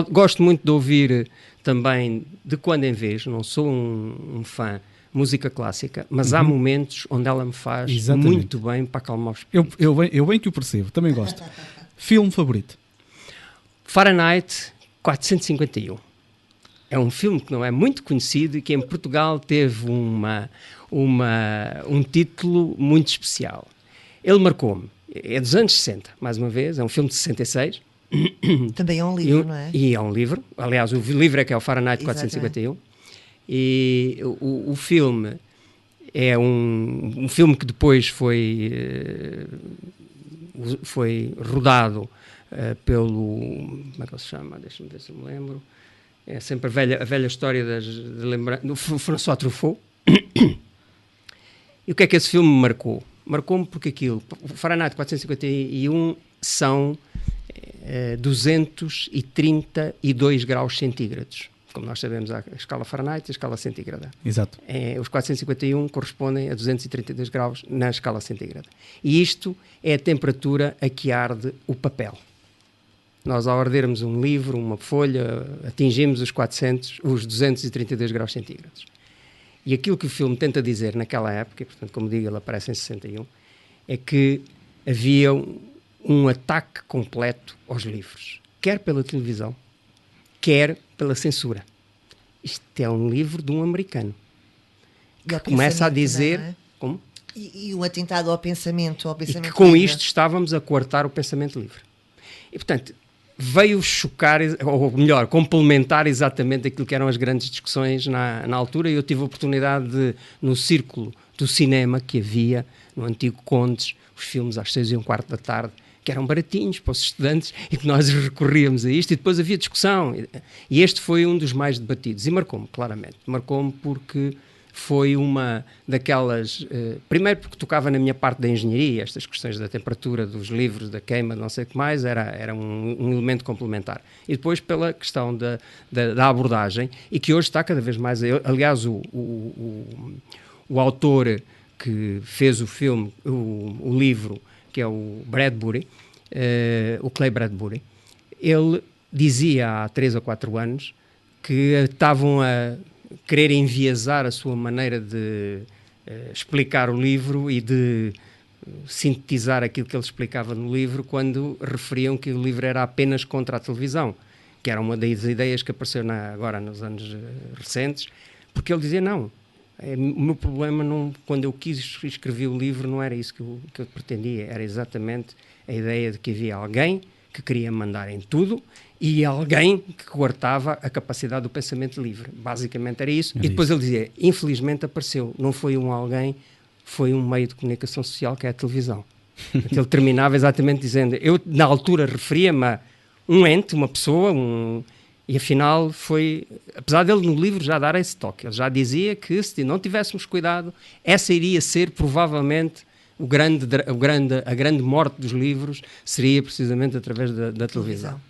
Speaker 7: gosto muito de ouvir também de quando em vez, não sou um fã música clássica, mas há momentos onde ela me faz muito bem para acalmar os espíritos.
Speaker 4: Eu bem que o percebo, também gosto. Filme favorito?
Speaker 7: Fahrenheit 451. É um filme que não é muito conhecido e que em Portugal teve um título muito especial. Ele marcou-me. É dos anos 60, mais uma vez, é um filme de 66.
Speaker 5: Também é um livro, não é?
Speaker 7: E é um livro. Aliás, o livro é que é o Fahrenheit 451. E o filme é um filme que depois foi rodado pelo... Como é que ele se chama? Deixa-me ver se eu me lembro. É sempre a velha história do François Truffaut. E o que é que esse filme me marcou? Marcou-me porque aquilo... O Fahrenheit 451 são 232 graus centígrados. Como nós sabemos, há a escala Fahrenheit e a escala centígrada.
Speaker 4: Exato.
Speaker 7: Os 451 correspondem a 232 graus na escala centígrada. E isto é a temperatura a que arde o papel. Nós, ao ardermos um livro, uma folha, atingimos os 232 graus centígrados. E aquilo que o filme tenta dizer naquela época, e portanto, como digo, ele aparece em 61, é que havia um ataque completo aos livros, quer pela televisão, quer pela censura. Isto é um livro de um americano que começa a dizer...
Speaker 5: Também, não é?
Speaker 7: Como?
Speaker 5: E um atentado ao pensamento
Speaker 7: e que
Speaker 5: livre.
Speaker 7: com isto estávamos a coartar o pensamento livre. E, portanto, veio chocar, ou melhor, complementar exatamente aquilo que eram as grandes discussões na altura, e eu tive a oportunidade de, no círculo do cinema que havia, no antigo Condes, os filmes às 6:15 da tarde, que eram baratinhos para os estudantes e que nós recorríamos a isto, e depois havia discussão. E este foi um dos mais debatidos, e marcou-me, claramente. Marcou-me porque foi uma daquelas... primeiro porque tocava na minha parte da engenharia, estas questões da temperatura, dos livros, da queima, não sei o que mais, era um elemento complementar. E depois pela questão da abordagem, e que hoje está cada vez mais... Aliás, o autor que fez o filme, o livro, que é o Bradbury, o Clay Bradbury, ele dizia há 3 ou 4 anos que estavam a querer enviesar a sua maneira de explicar o livro e de sintetizar aquilo que ele explicava no livro, quando referiam que o livro era apenas contra a televisão, que era uma das ideias que apareceu agora nos anos recentes, porque ele dizia não. O meu problema, quando eu quis escrever o livro, não era isso que eu pretendia, era exatamente a ideia de que havia alguém que queria mandar em tudo e alguém que coartava a capacidade do pensamento livre. Basicamente era isso. E depois ele dizia, infelizmente apareceu, não foi um alguém, foi um meio de comunicação social, que é a televisão. Ele terminava exatamente dizendo, eu na altura referia-me a um ente, uma pessoa, e afinal foi, apesar dele no livro já dar esse toque, ele já dizia que se não tivéssemos cuidado, essa iria ser provavelmente a grande morte dos livros, seria precisamente através da televisão.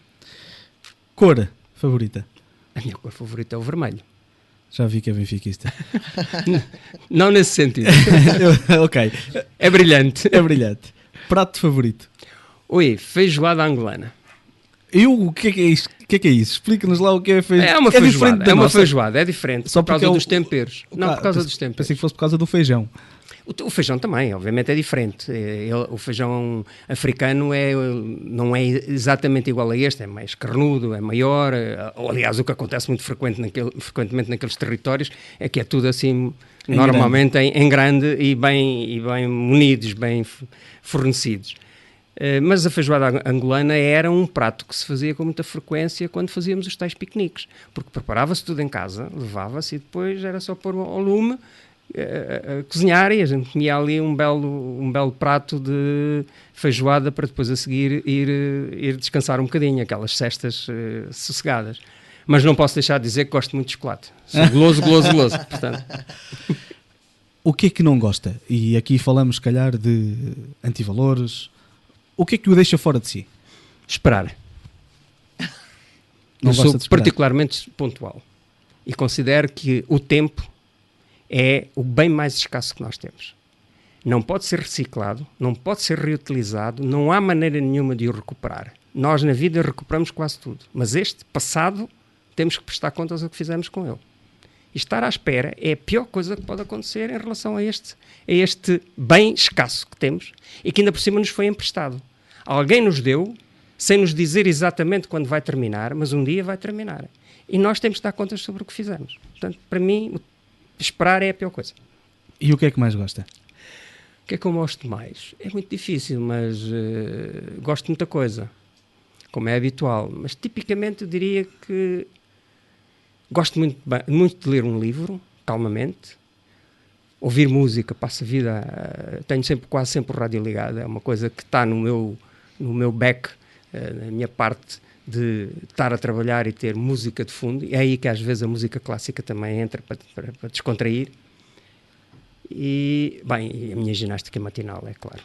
Speaker 4: Cor favorita?
Speaker 7: A minha cor favorita é o vermelho.
Speaker 4: Já vi que é benfiquista.
Speaker 7: Não nesse sentido.
Speaker 4: Ok.
Speaker 7: É brilhante.
Speaker 4: É brilhante. Prato favorito?
Speaker 7: Oi, feijoada angolana.
Speaker 4: O que é isso? O que é isso? Explica-nos lá o que é feijoada.
Speaker 7: É uma feijoada, é diferente. Só por causa dos temperos. Não, por causa dos temperos.
Speaker 4: Pensei que fosse por causa do feijão.
Speaker 7: O feijão também, obviamente, é diferente. O feijão africano não é exatamente igual a este, é mais carnudo, é maior. Aliás, o que acontece muito frequentemente naqueles territórios é que é tudo assim, normalmente em grande e bem munidos, bem fornecidos. Mas a feijoada angolana era um prato que se fazia com muita frequência quando fazíamos os tais piqueniques, porque preparava-se tudo em casa, levava-se e depois era só pôr ao lume, a cozinhar, e a gente comia ali um belo prato de feijoada para depois a seguir ir descansar um bocadinho, aquelas cestas sossegadas. Mas não posso deixar de dizer que gosto muito de chocolate. Sou goloso, portanto.
Speaker 4: O que é que não gosta? E aqui falamos, se calhar, de antivalores. O que é que o deixa fora de si?
Speaker 7: Esperar.
Speaker 4: Não
Speaker 7: Eu
Speaker 4: gosta
Speaker 7: sou
Speaker 4: de esperar.
Speaker 7: particularmente pontual. E considero que o tempo é o bem mais escasso que nós temos. Não pode ser reciclado, não pode ser reutilizado, não há maneira nenhuma de o recuperar. Nós na vida recuperamos quase tudo. Mas este passado temos que prestar contas ao que fizemos com ele. E estar à espera é a pior coisa que pode acontecer em relação a este bem escasso que temos e que ainda por cima nos foi emprestado. Alguém nos deu, sem nos dizer exatamente quando vai terminar, mas um dia vai terminar. E nós temos de dar contas sobre o que fizemos. Portanto, para mim, esperar é a pior coisa.
Speaker 4: E o que é que mais gosta?
Speaker 7: O que é que eu gosto mais? É muito difícil, mas gosto de muita coisa, como é habitual. Mas tipicamente eu diria que gosto muito de ler um livro, calmamente. Ouvir música, passo a vida... tenho quase sempre o rádio ligado. É uma coisa que está no meu back, na minha parte de estar a trabalhar e ter música de fundo. E é aí que às vezes a música clássica também entra para descontrair. E, bem, a minha ginástica matinal, é claro.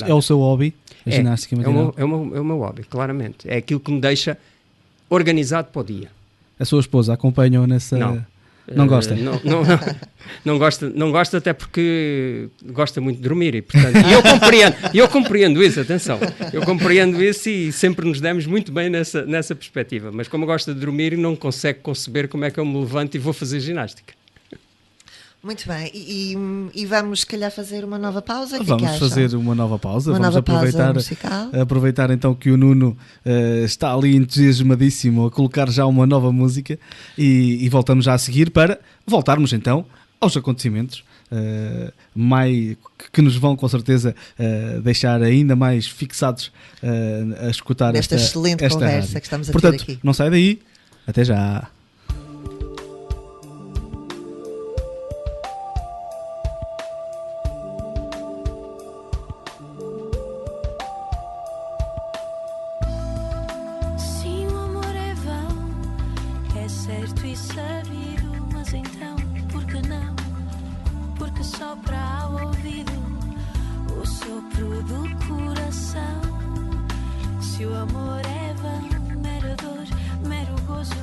Speaker 4: É o seu hobby, a ginástica matinal?
Speaker 7: É o meu hobby, claramente. É aquilo que me deixa organizado para o dia. A
Speaker 4: sua esposa acompanha-o nessa... Não gosta?
Speaker 7: Não gosta até porque gosta muito de dormir e, portanto, eu compreendo isso, atenção. Eu compreendo isso e sempre nos demos muito bem nessa perspectiva. Mas como gosta de dormir, não consegue conceber como é que eu me levanto e vou fazer ginástica.
Speaker 5: Muito bem, e vamos se calhar fazer uma nova pausa?
Speaker 4: Vamos fazer uma nova pausa.
Speaker 5: Vamos
Speaker 4: aproveitar, aproveitar então que o Nuno está ali entusiasmadíssimo a colocar já uma nova música e voltamos já a seguir para voltarmos então aos acontecimentos que nos vão com certeza deixar ainda mais fixados a escutar
Speaker 5: esta excelente conversa rádio que estamos a ter aqui.
Speaker 4: Portanto, não sai daí, até já.
Speaker 9: Se o amor é vão, mera dor, mero gozo,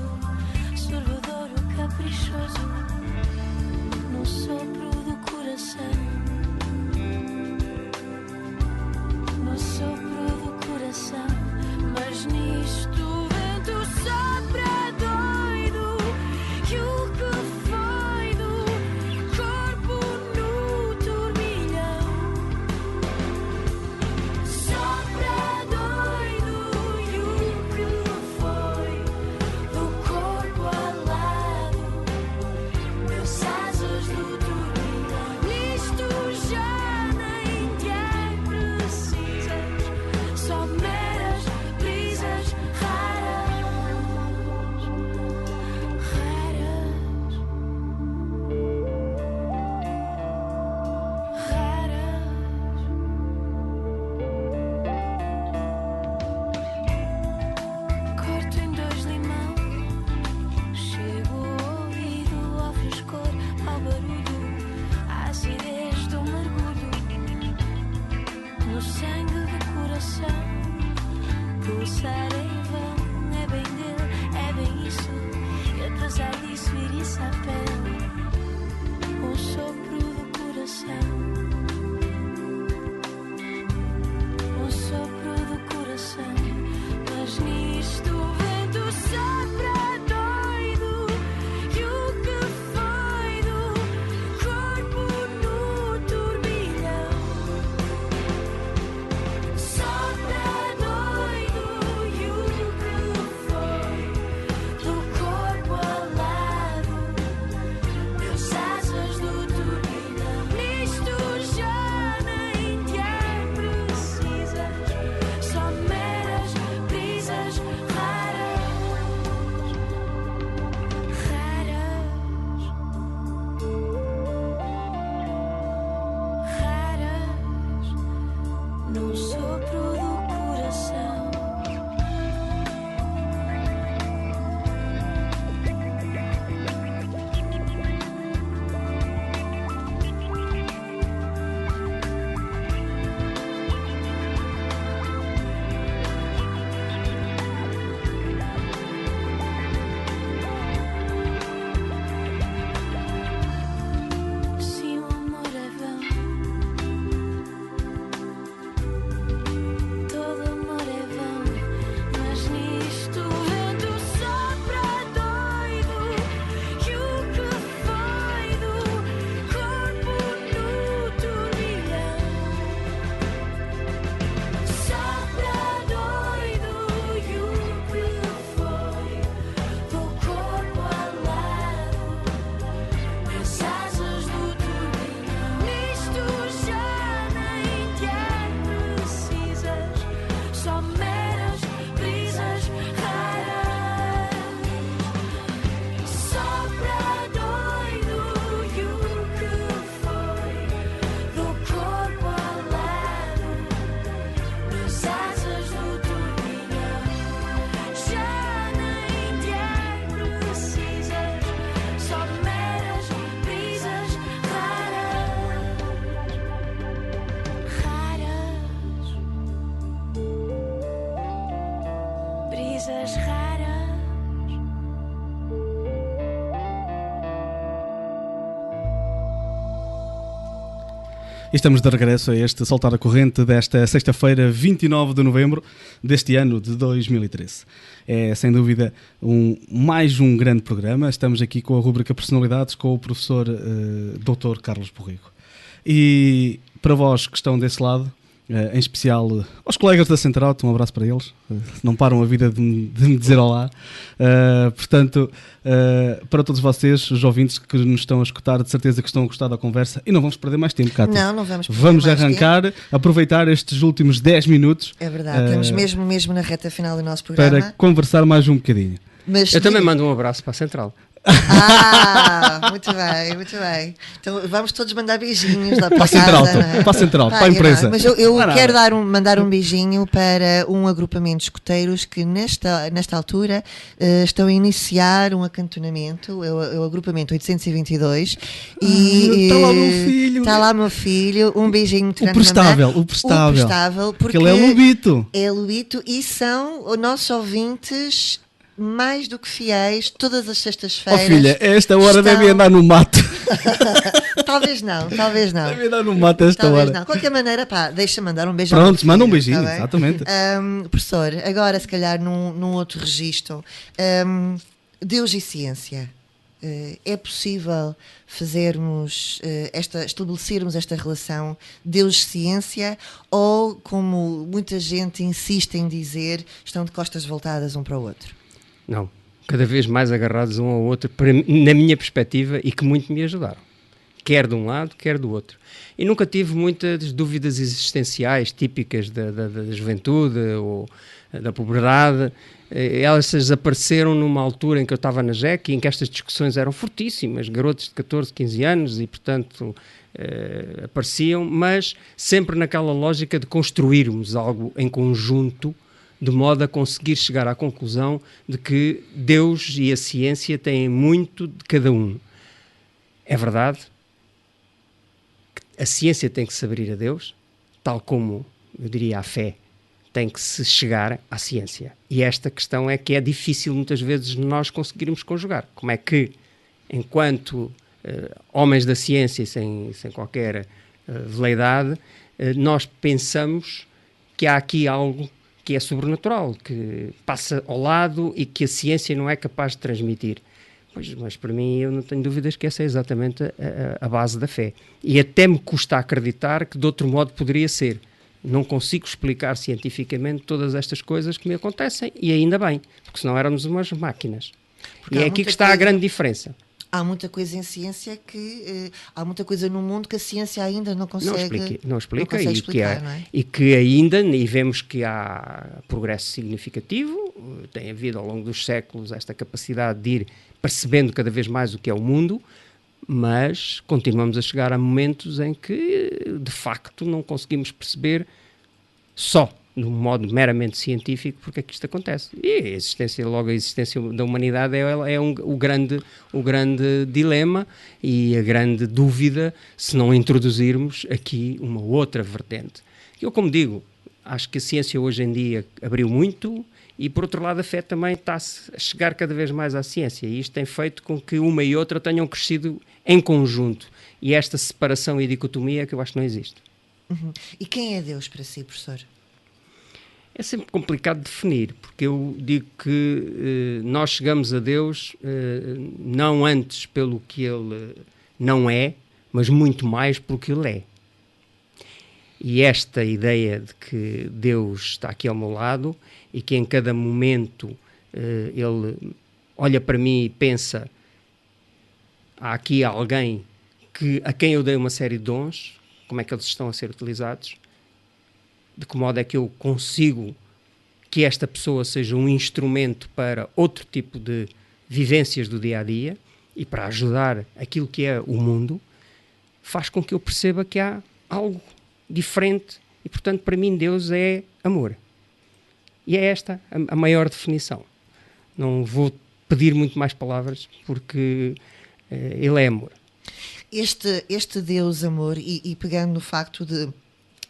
Speaker 4: E estamos de regresso a este Soltar a Corrente desta sexta-feira, 29 de novembro deste ano de 2013. É, sem dúvida, mais um grande programa. Estamos aqui com a rubrica Personalidades com o professor Dr. Carlos Borrego. E para vós que estão desse lado, em especial aos colegas da Central, um abraço para eles, não param a vida de me dizer olá. Portanto, para todos vocês, os ouvintes que nos estão a escutar, de certeza que estão a gostar da conversa, e não vamos perder mais tempo, Cátia.
Speaker 5: Não vamos perder
Speaker 4: Vamos
Speaker 5: mais
Speaker 4: arrancar,
Speaker 5: tempo.
Speaker 4: Aproveitar estes últimos 10 minutos.
Speaker 5: É verdade, estamos mesmo na reta final do nosso programa.
Speaker 4: Para conversar mais um bocadinho.
Speaker 5: Mas
Speaker 7: Eu também mando um abraço para a Central.
Speaker 5: Muito bem, muito bem. Então vamos todos mandar beijinhos lá para
Speaker 4: Para a
Speaker 5: casa.
Speaker 4: Central,
Speaker 5: não é?
Speaker 4: para a Central, para a empresa.
Speaker 5: Mas eu
Speaker 4: Não,
Speaker 5: quero mandar um beijinho para um agrupamento de escoteiros que nesta altura estão a iniciar um acantonamento, é o agrupamento 822.
Speaker 4: Está lá o meu filho.
Speaker 5: Está lá o meu filho, um beijinho muito grande.
Speaker 4: O prestável.
Speaker 5: Porque
Speaker 4: ele é lobito.
Speaker 5: É lobito e são os nossos ouvintes mais do que fiéis, todas as sextas-feiras.
Speaker 4: Oh filha, a esta hora deve andar no mato.
Speaker 5: Talvez não.
Speaker 4: Deve andar no mato a esta
Speaker 5: Talvez
Speaker 4: hora.
Speaker 5: não. De qualquer maneira, deixa mandar um beijo.
Speaker 4: Pronto, manda um beijinho, exatamente.
Speaker 5: Professor, agora se calhar num outro registro, Deus e ciência. É possível estabelecermos esta relação Deus-ciência ou, como muita gente insiste em dizer, estão de costas voltadas um para o outro?
Speaker 7: Não, cada vez mais agarrados um ao outro, na minha perspectiva, e que muito me ajudaram. Quer de um lado, quer do outro. E nunca tive muitas dúvidas existenciais típicas da juventude ou da puberdade. Elas desapareceram numa altura em que eu estava na JEC e em que estas discussões eram fortíssimas. Garotos de 14, 15 anos e, portanto, apareciam, mas sempre naquela lógica de construirmos algo em conjunto, de modo a conseguir chegar à conclusão de que Deus e a ciência têm muito de cada um. É verdade que a ciência tem que se abrir a Deus, tal como, eu diria, a fé tem que se chegar à ciência. E esta questão é que é difícil muitas vezes nós conseguirmos conjugar. Como é que, enquanto homens da ciência, sem qualquer veleidade, nós pensamos que há aqui algo que é sobrenatural, que passa ao lado e que a ciência não é capaz de transmitir. Mas para mim eu não tenho dúvidas que essa é exatamente a base da fé. E até me custa acreditar que de outro modo poderia ser. Não consigo explicar cientificamente todas estas coisas que me acontecem, e ainda bem, porque senão éramos umas máquinas. Porque é aqui que está a grande diferença.
Speaker 5: Há muita coisa em ciência há muita coisa no mundo que a ciência ainda não consegue explicar, não é?
Speaker 7: E que ainda, e vemos que há progresso significativo, tem havido ao longo dos séculos esta capacidade de ir percebendo cada vez mais o que é o mundo, mas continuamos a chegar a momentos em que, de facto, não conseguimos perceber só de um modo meramente científico porque é que isto acontece. E a existência da humanidade é o grande dilema e a grande dúvida se não introduzirmos aqui uma outra vertente. Eu, como digo, acho que a ciência hoje em dia abriu muito e, por outro lado, a fé também está-se a chegar cada vez mais à ciência, e isto tem feito com que uma e outra tenham crescido em conjunto, e esta separação e dicotomia que eu acho que não existe.
Speaker 5: Uhum. E quem é Deus para si, professor?
Speaker 7: É sempre complicado de definir, porque eu digo que nós chegamos a Deus não antes pelo que Ele não é, mas muito mais pelo que Ele é. E esta ideia de que Deus está aqui ao meu lado e que em cada momento Ele olha para mim e pensa: há aqui alguém a quem eu dei uma série de dons, como é que eles estão a ser utilizados? De que modo é que eu consigo que esta pessoa seja um instrumento para outro tipo de vivências do dia-a-dia e para ajudar aquilo que é o mundo, faz com que eu perceba que há algo diferente e, portanto, para mim Deus é amor. E é esta a maior definição. Não vou pedir muito mais palavras porque Ele é amor.
Speaker 5: Este Deus amor, e pegando no facto de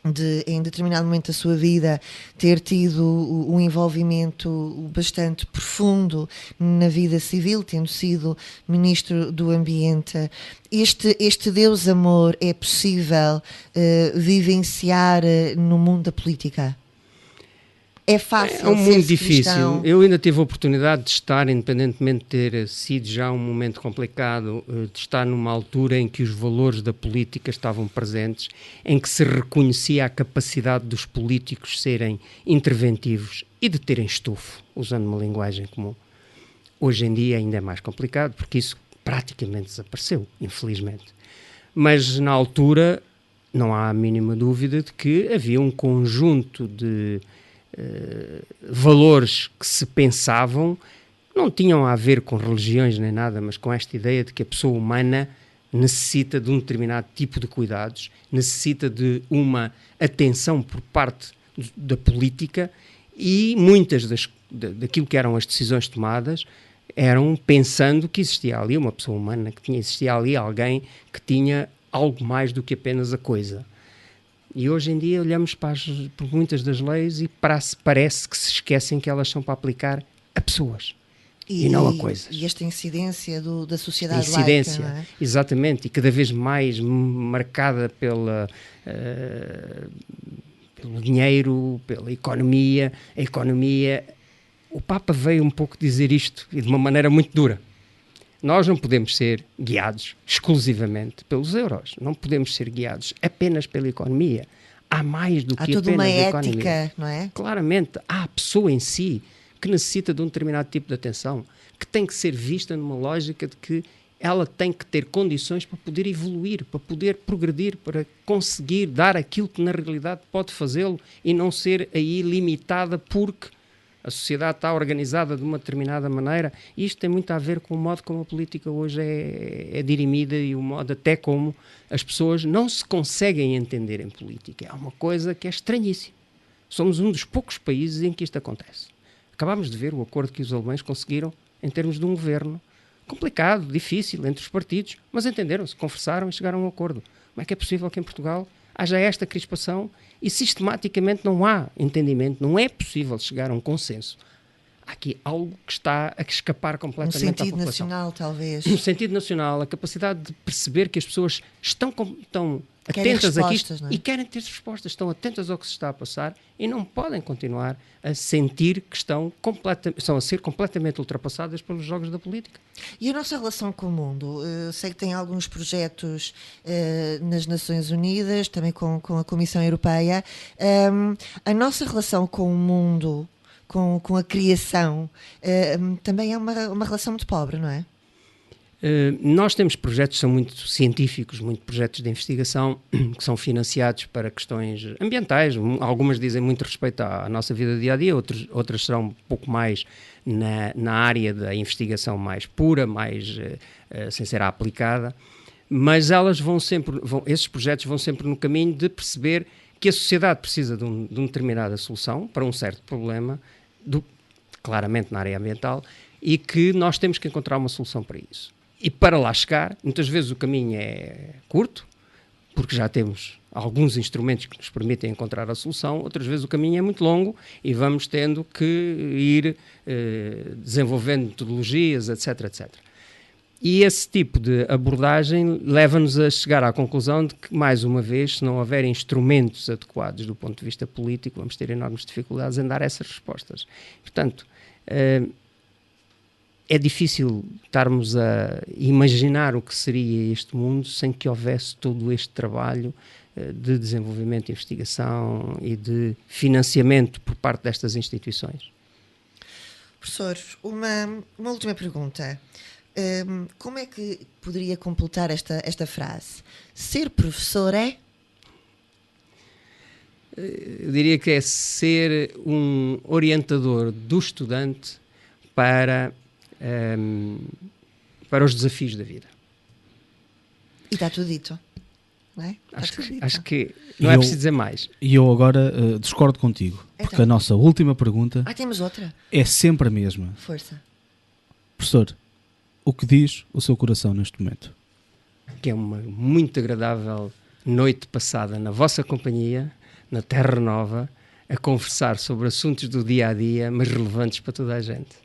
Speaker 5: de, em determinado momento da sua vida, ter tido um envolvimento bastante profundo na vida civil, tendo sido Ministro do Ambiente. Este Deus Amor é possível vivenciar no mundo da política? É fácil.
Speaker 7: É um mundo
Speaker 5: ser
Speaker 7: difícil.
Speaker 5: cristão?
Speaker 7: Eu ainda tive a oportunidade de estar, independentemente de ter sido já um momento complicado, de estar numa altura em que os valores da política estavam presentes, em que se reconhecia a capacidade dos políticos serem interventivos e de terem estofo, usando uma linguagem comum. Hoje em dia ainda é mais complicado, porque isso praticamente desapareceu, infelizmente. Mas na altura não há a mínima dúvida de que havia um conjunto de valores que se pensavam, não tinham a ver com religiões nem nada, mas com esta ideia de que a pessoa humana necessita de um determinado tipo de cuidados, necessita de uma atenção por parte da política, e muitas daquilo que eram as decisões tomadas eram pensando que existia ali uma pessoa humana, que existia ali alguém que tinha algo mais do que apenas a coisa. E hoje em dia olhamos por muitas das leis e parece que se esquecem que elas são para aplicar a pessoas e não a coisas.
Speaker 5: E esta incidência da sociedade
Speaker 7: incidência,
Speaker 5: laica, não é?
Speaker 7: Exatamente, e cada vez mais marcada pelo dinheiro, pela economia. A economia, o Papa veio um pouco dizer isto, e de uma maneira muito dura. Nós não podemos ser guiados exclusivamente pelos euros, não podemos ser guiados apenas pela economia. Há mais do que apenas a economia. Há toda uma ética,
Speaker 5: não é?
Speaker 7: Claramente, há a pessoa em si que necessita de um determinado tipo de atenção, que tem que ser vista numa lógica de que ela tem que ter condições para poder evoluir, para poder progredir, para conseguir dar aquilo que na realidade pode fazê-lo e não ser aí limitada porque a sociedade está organizada de uma determinada maneira. E isto tem muito a ver com o modo como a política hoje é dirimida e o modo até como as pessoas não se conseguem entender em política. É uma coisa que é estranhíssima. Somos um dos poucos países em que isto acontece. Acabámos de ver o acordo que os alemães conseguiram em termos de um governo complicado, difícil, entre os partidos, mas entenderam-se, conversaram e chegaram a um acordo. Como é que é possível que em Portugal haja esta crispação e sistematicamente não há entendimento, não é possível chegar a um consenso? Há aqui algo que está a escapar completamente à população.
Speaker 5: No sentido nacional, talvez.
Speaker 7: No sentido nacional, a capacidade de perceber que as pessoas estão atentas a isto,
Speaker 5: não é?
Speaker 7: E querem ter respostas, estão atentas ao que se está a passar e não podem continuar a sentir que estão a ser completamente ultrapassadas pelos jogos da política.
Speaker 5: E a nossa relação com o mundo? Sei que tem alguns projetos nas Nações Unidas, também com a Comissão Europeia. A nossa relação com o mundo, com a criação, também é uma relação muito pobre, não é?
Speaker 7: Nós temos projetos que são muito científicos, muitos projetos de investigação que são financiados para questões ambientais. Algumas dizem muito respeito à nossa vida dia-a-dia, outras serão um pouco mais na área da investigação mais pura, mais sem ser aplicada, mas esses projetos vão sempre no caminho de perceber que a sociedade precisa de uma determinada solução para um certo problema, claramente na área ambiental, e que nós temos que encontrar uma solução para isso. E para lá chegar, muitas vezes o caminho é curto, porque já temos alguns instrumentos que nos permitem encontrar a solução, outras vezes o caminho é muito longo e vamos tendo que ir desenvolvendo metodologias, etc, etc. E esse tipo de abordagem leva-nos a chegar à conclusão de que, mais uma vez, se não houver instrumentos adequados do ponto de vista político, vamos ter enormes dificuldades em dar essas respostas. Portanto, é difícil estarmos a imaginar o que seria este mundo sem que houvesse todo este trabalho de desenvolvimento, de investigação e de financiamento por parte destas instituições.
Speaker 5: Professor, uma última pergunta. Como é que poderia completar esta frase? Ser professor é?
Speaker 7: Eu diria que é ser um orientador do estudante para os desafios da vida.
Speaker 5: E está tudo dito, não é?
Speaker 7: Acho que não é preciso dizer mais.
Speaker 4: E eu agora discordo contigo, porque a nossa última pergunta
Speaker 5: temos outra.
Speaker 4: É sempre a mesma.
Speaker 5: Força.
Speaker 4: Professor, o que diz o seu coração neste momento?
Speaker 7: Que é uma muito agradável noite passada na vossa companhia, na Terra Nova, a conversar sobre assuntos do dia-a-dia, mas relevantes para toda a gente.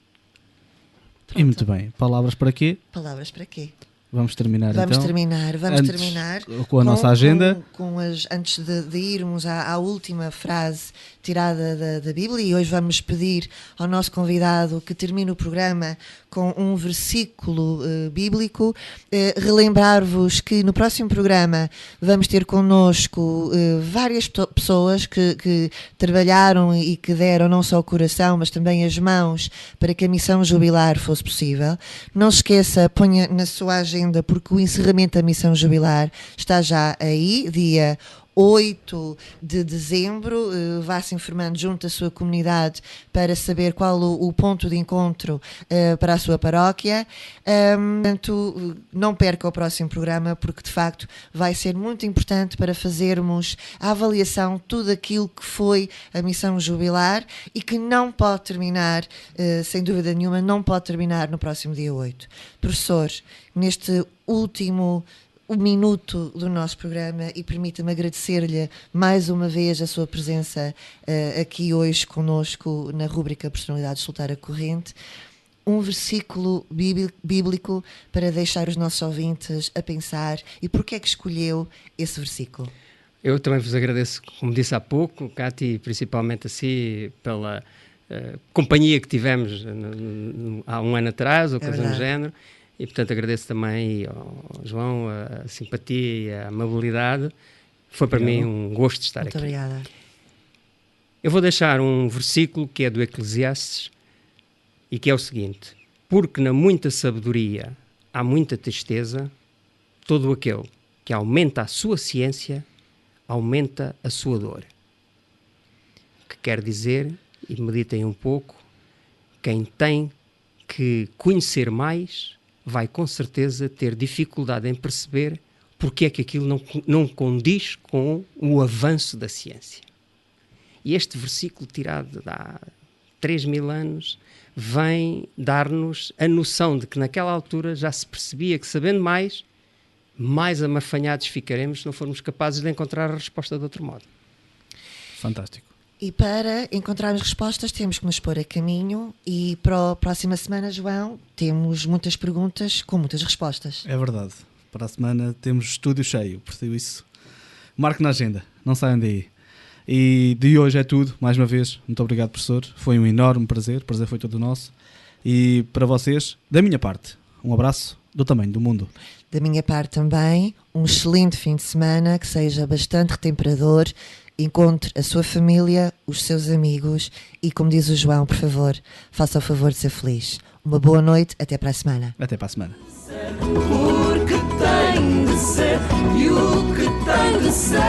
Speaker 4: E muito bem. Palavras para quê?
Speaker 5: Palavras para quê?
Speaker 4: Vamos terminar
Speaker 5: Vamos
Speaker 4: então.
Speaker 5: terminar
Speaker 4: Com a nossa agenda.
Speaker 5: Antes de irmos à última frase tirada da Bíblia, e hoje vamos pedir ao nosso convidado que termine o programa com um versículo bíblico. Relembrar-vos que no próximo programa vamos ter connosco várias pessoas que trabalharam e que deram não só o coração, mas também as mãos para que a missão jubilar fosse possível. Não se esqueça, ponha na sua agenda, porque o encerramento da missão jubilar está já aí, dia 8 de dezembro. Vá-se informando junto à sua comunidade para saber qual o ponto de encontro para a sua paróquia. Portanto, não perca o próximo programa, porque de facto vai ser muito importante para fazermos a avaliação de tudo aquilo que foi a missão jubilar e que não pode terminar, sem dúvida nenhuma, não pode terminar no próximo dia 8. Professor, neste último minuto do nosso programa, e permita-me agradecer-lhe mais uma vez a sua presença aqui hoje conosco na rúbrica Personalidade Solitária Corrente, um versículo bíblico para deixar os nossos ouvintes a pensar, e porquê é que escolheu esse versículo?
Speaker 7: Eu também vos agradeço, como disse há pouco, Cátia, principalmente assim pela companhia que tivemos há um ano atrás, ou coisa do género. E, portanto, agradeço também ao João a simpatia e a amabilidade. Foi para mim um gosto de estar aqui.
Speaker 5: Muito obrigada.
Speaker 7: Eu vou deixar um versículo que é do Eclesiastes e que é o seguinte: porque na muita sabedoria há muita tristeza, todo aquele que aumenta a sua ciência aumenta a sua dor. O que quer dizer, e meditem um pouco, quem tem que conhecer mais vai com certeza ter dificuldade em perceber porque é que aquilo não condiz com o avanço da ciência. E este versículo tirado de há 3.000 anos vem dar-nos a noção de que naquela altura já se percebia que, sabendo mais amafanhados ficaremos se não formos capazes de encontrar a resposta de outro modo.
Speaker 4: Fantástico.
Speaker 5: E para encontrarmos respostas temos que nos pôr a caminho, e para a próxima semana, João, temos muitas perguntas com muitas respostas.
Speaker 4: É verdade. Para a semana temos estúdio cheio, por isso marque na agenda, não saiam daí. E de hoje é tudo, mais uma vez, muito obrigado, professor, foi um enorme prazer, o prazer foi todo nosso. E para vocês, da minha parte, um abraço do tamanho do mundo.
Speaker 5: Da minha parte também, um excelente fim de semana, que seja bastante retemperador. Encontre a sua família, os seus amigos e, como diz o João, por favor, faça o favor de ser feliz. Uma boa noite, até para a semana.
Speaker 4: Até para a semana.
Speaker 8: Porque tem de ser, e o que tem de ser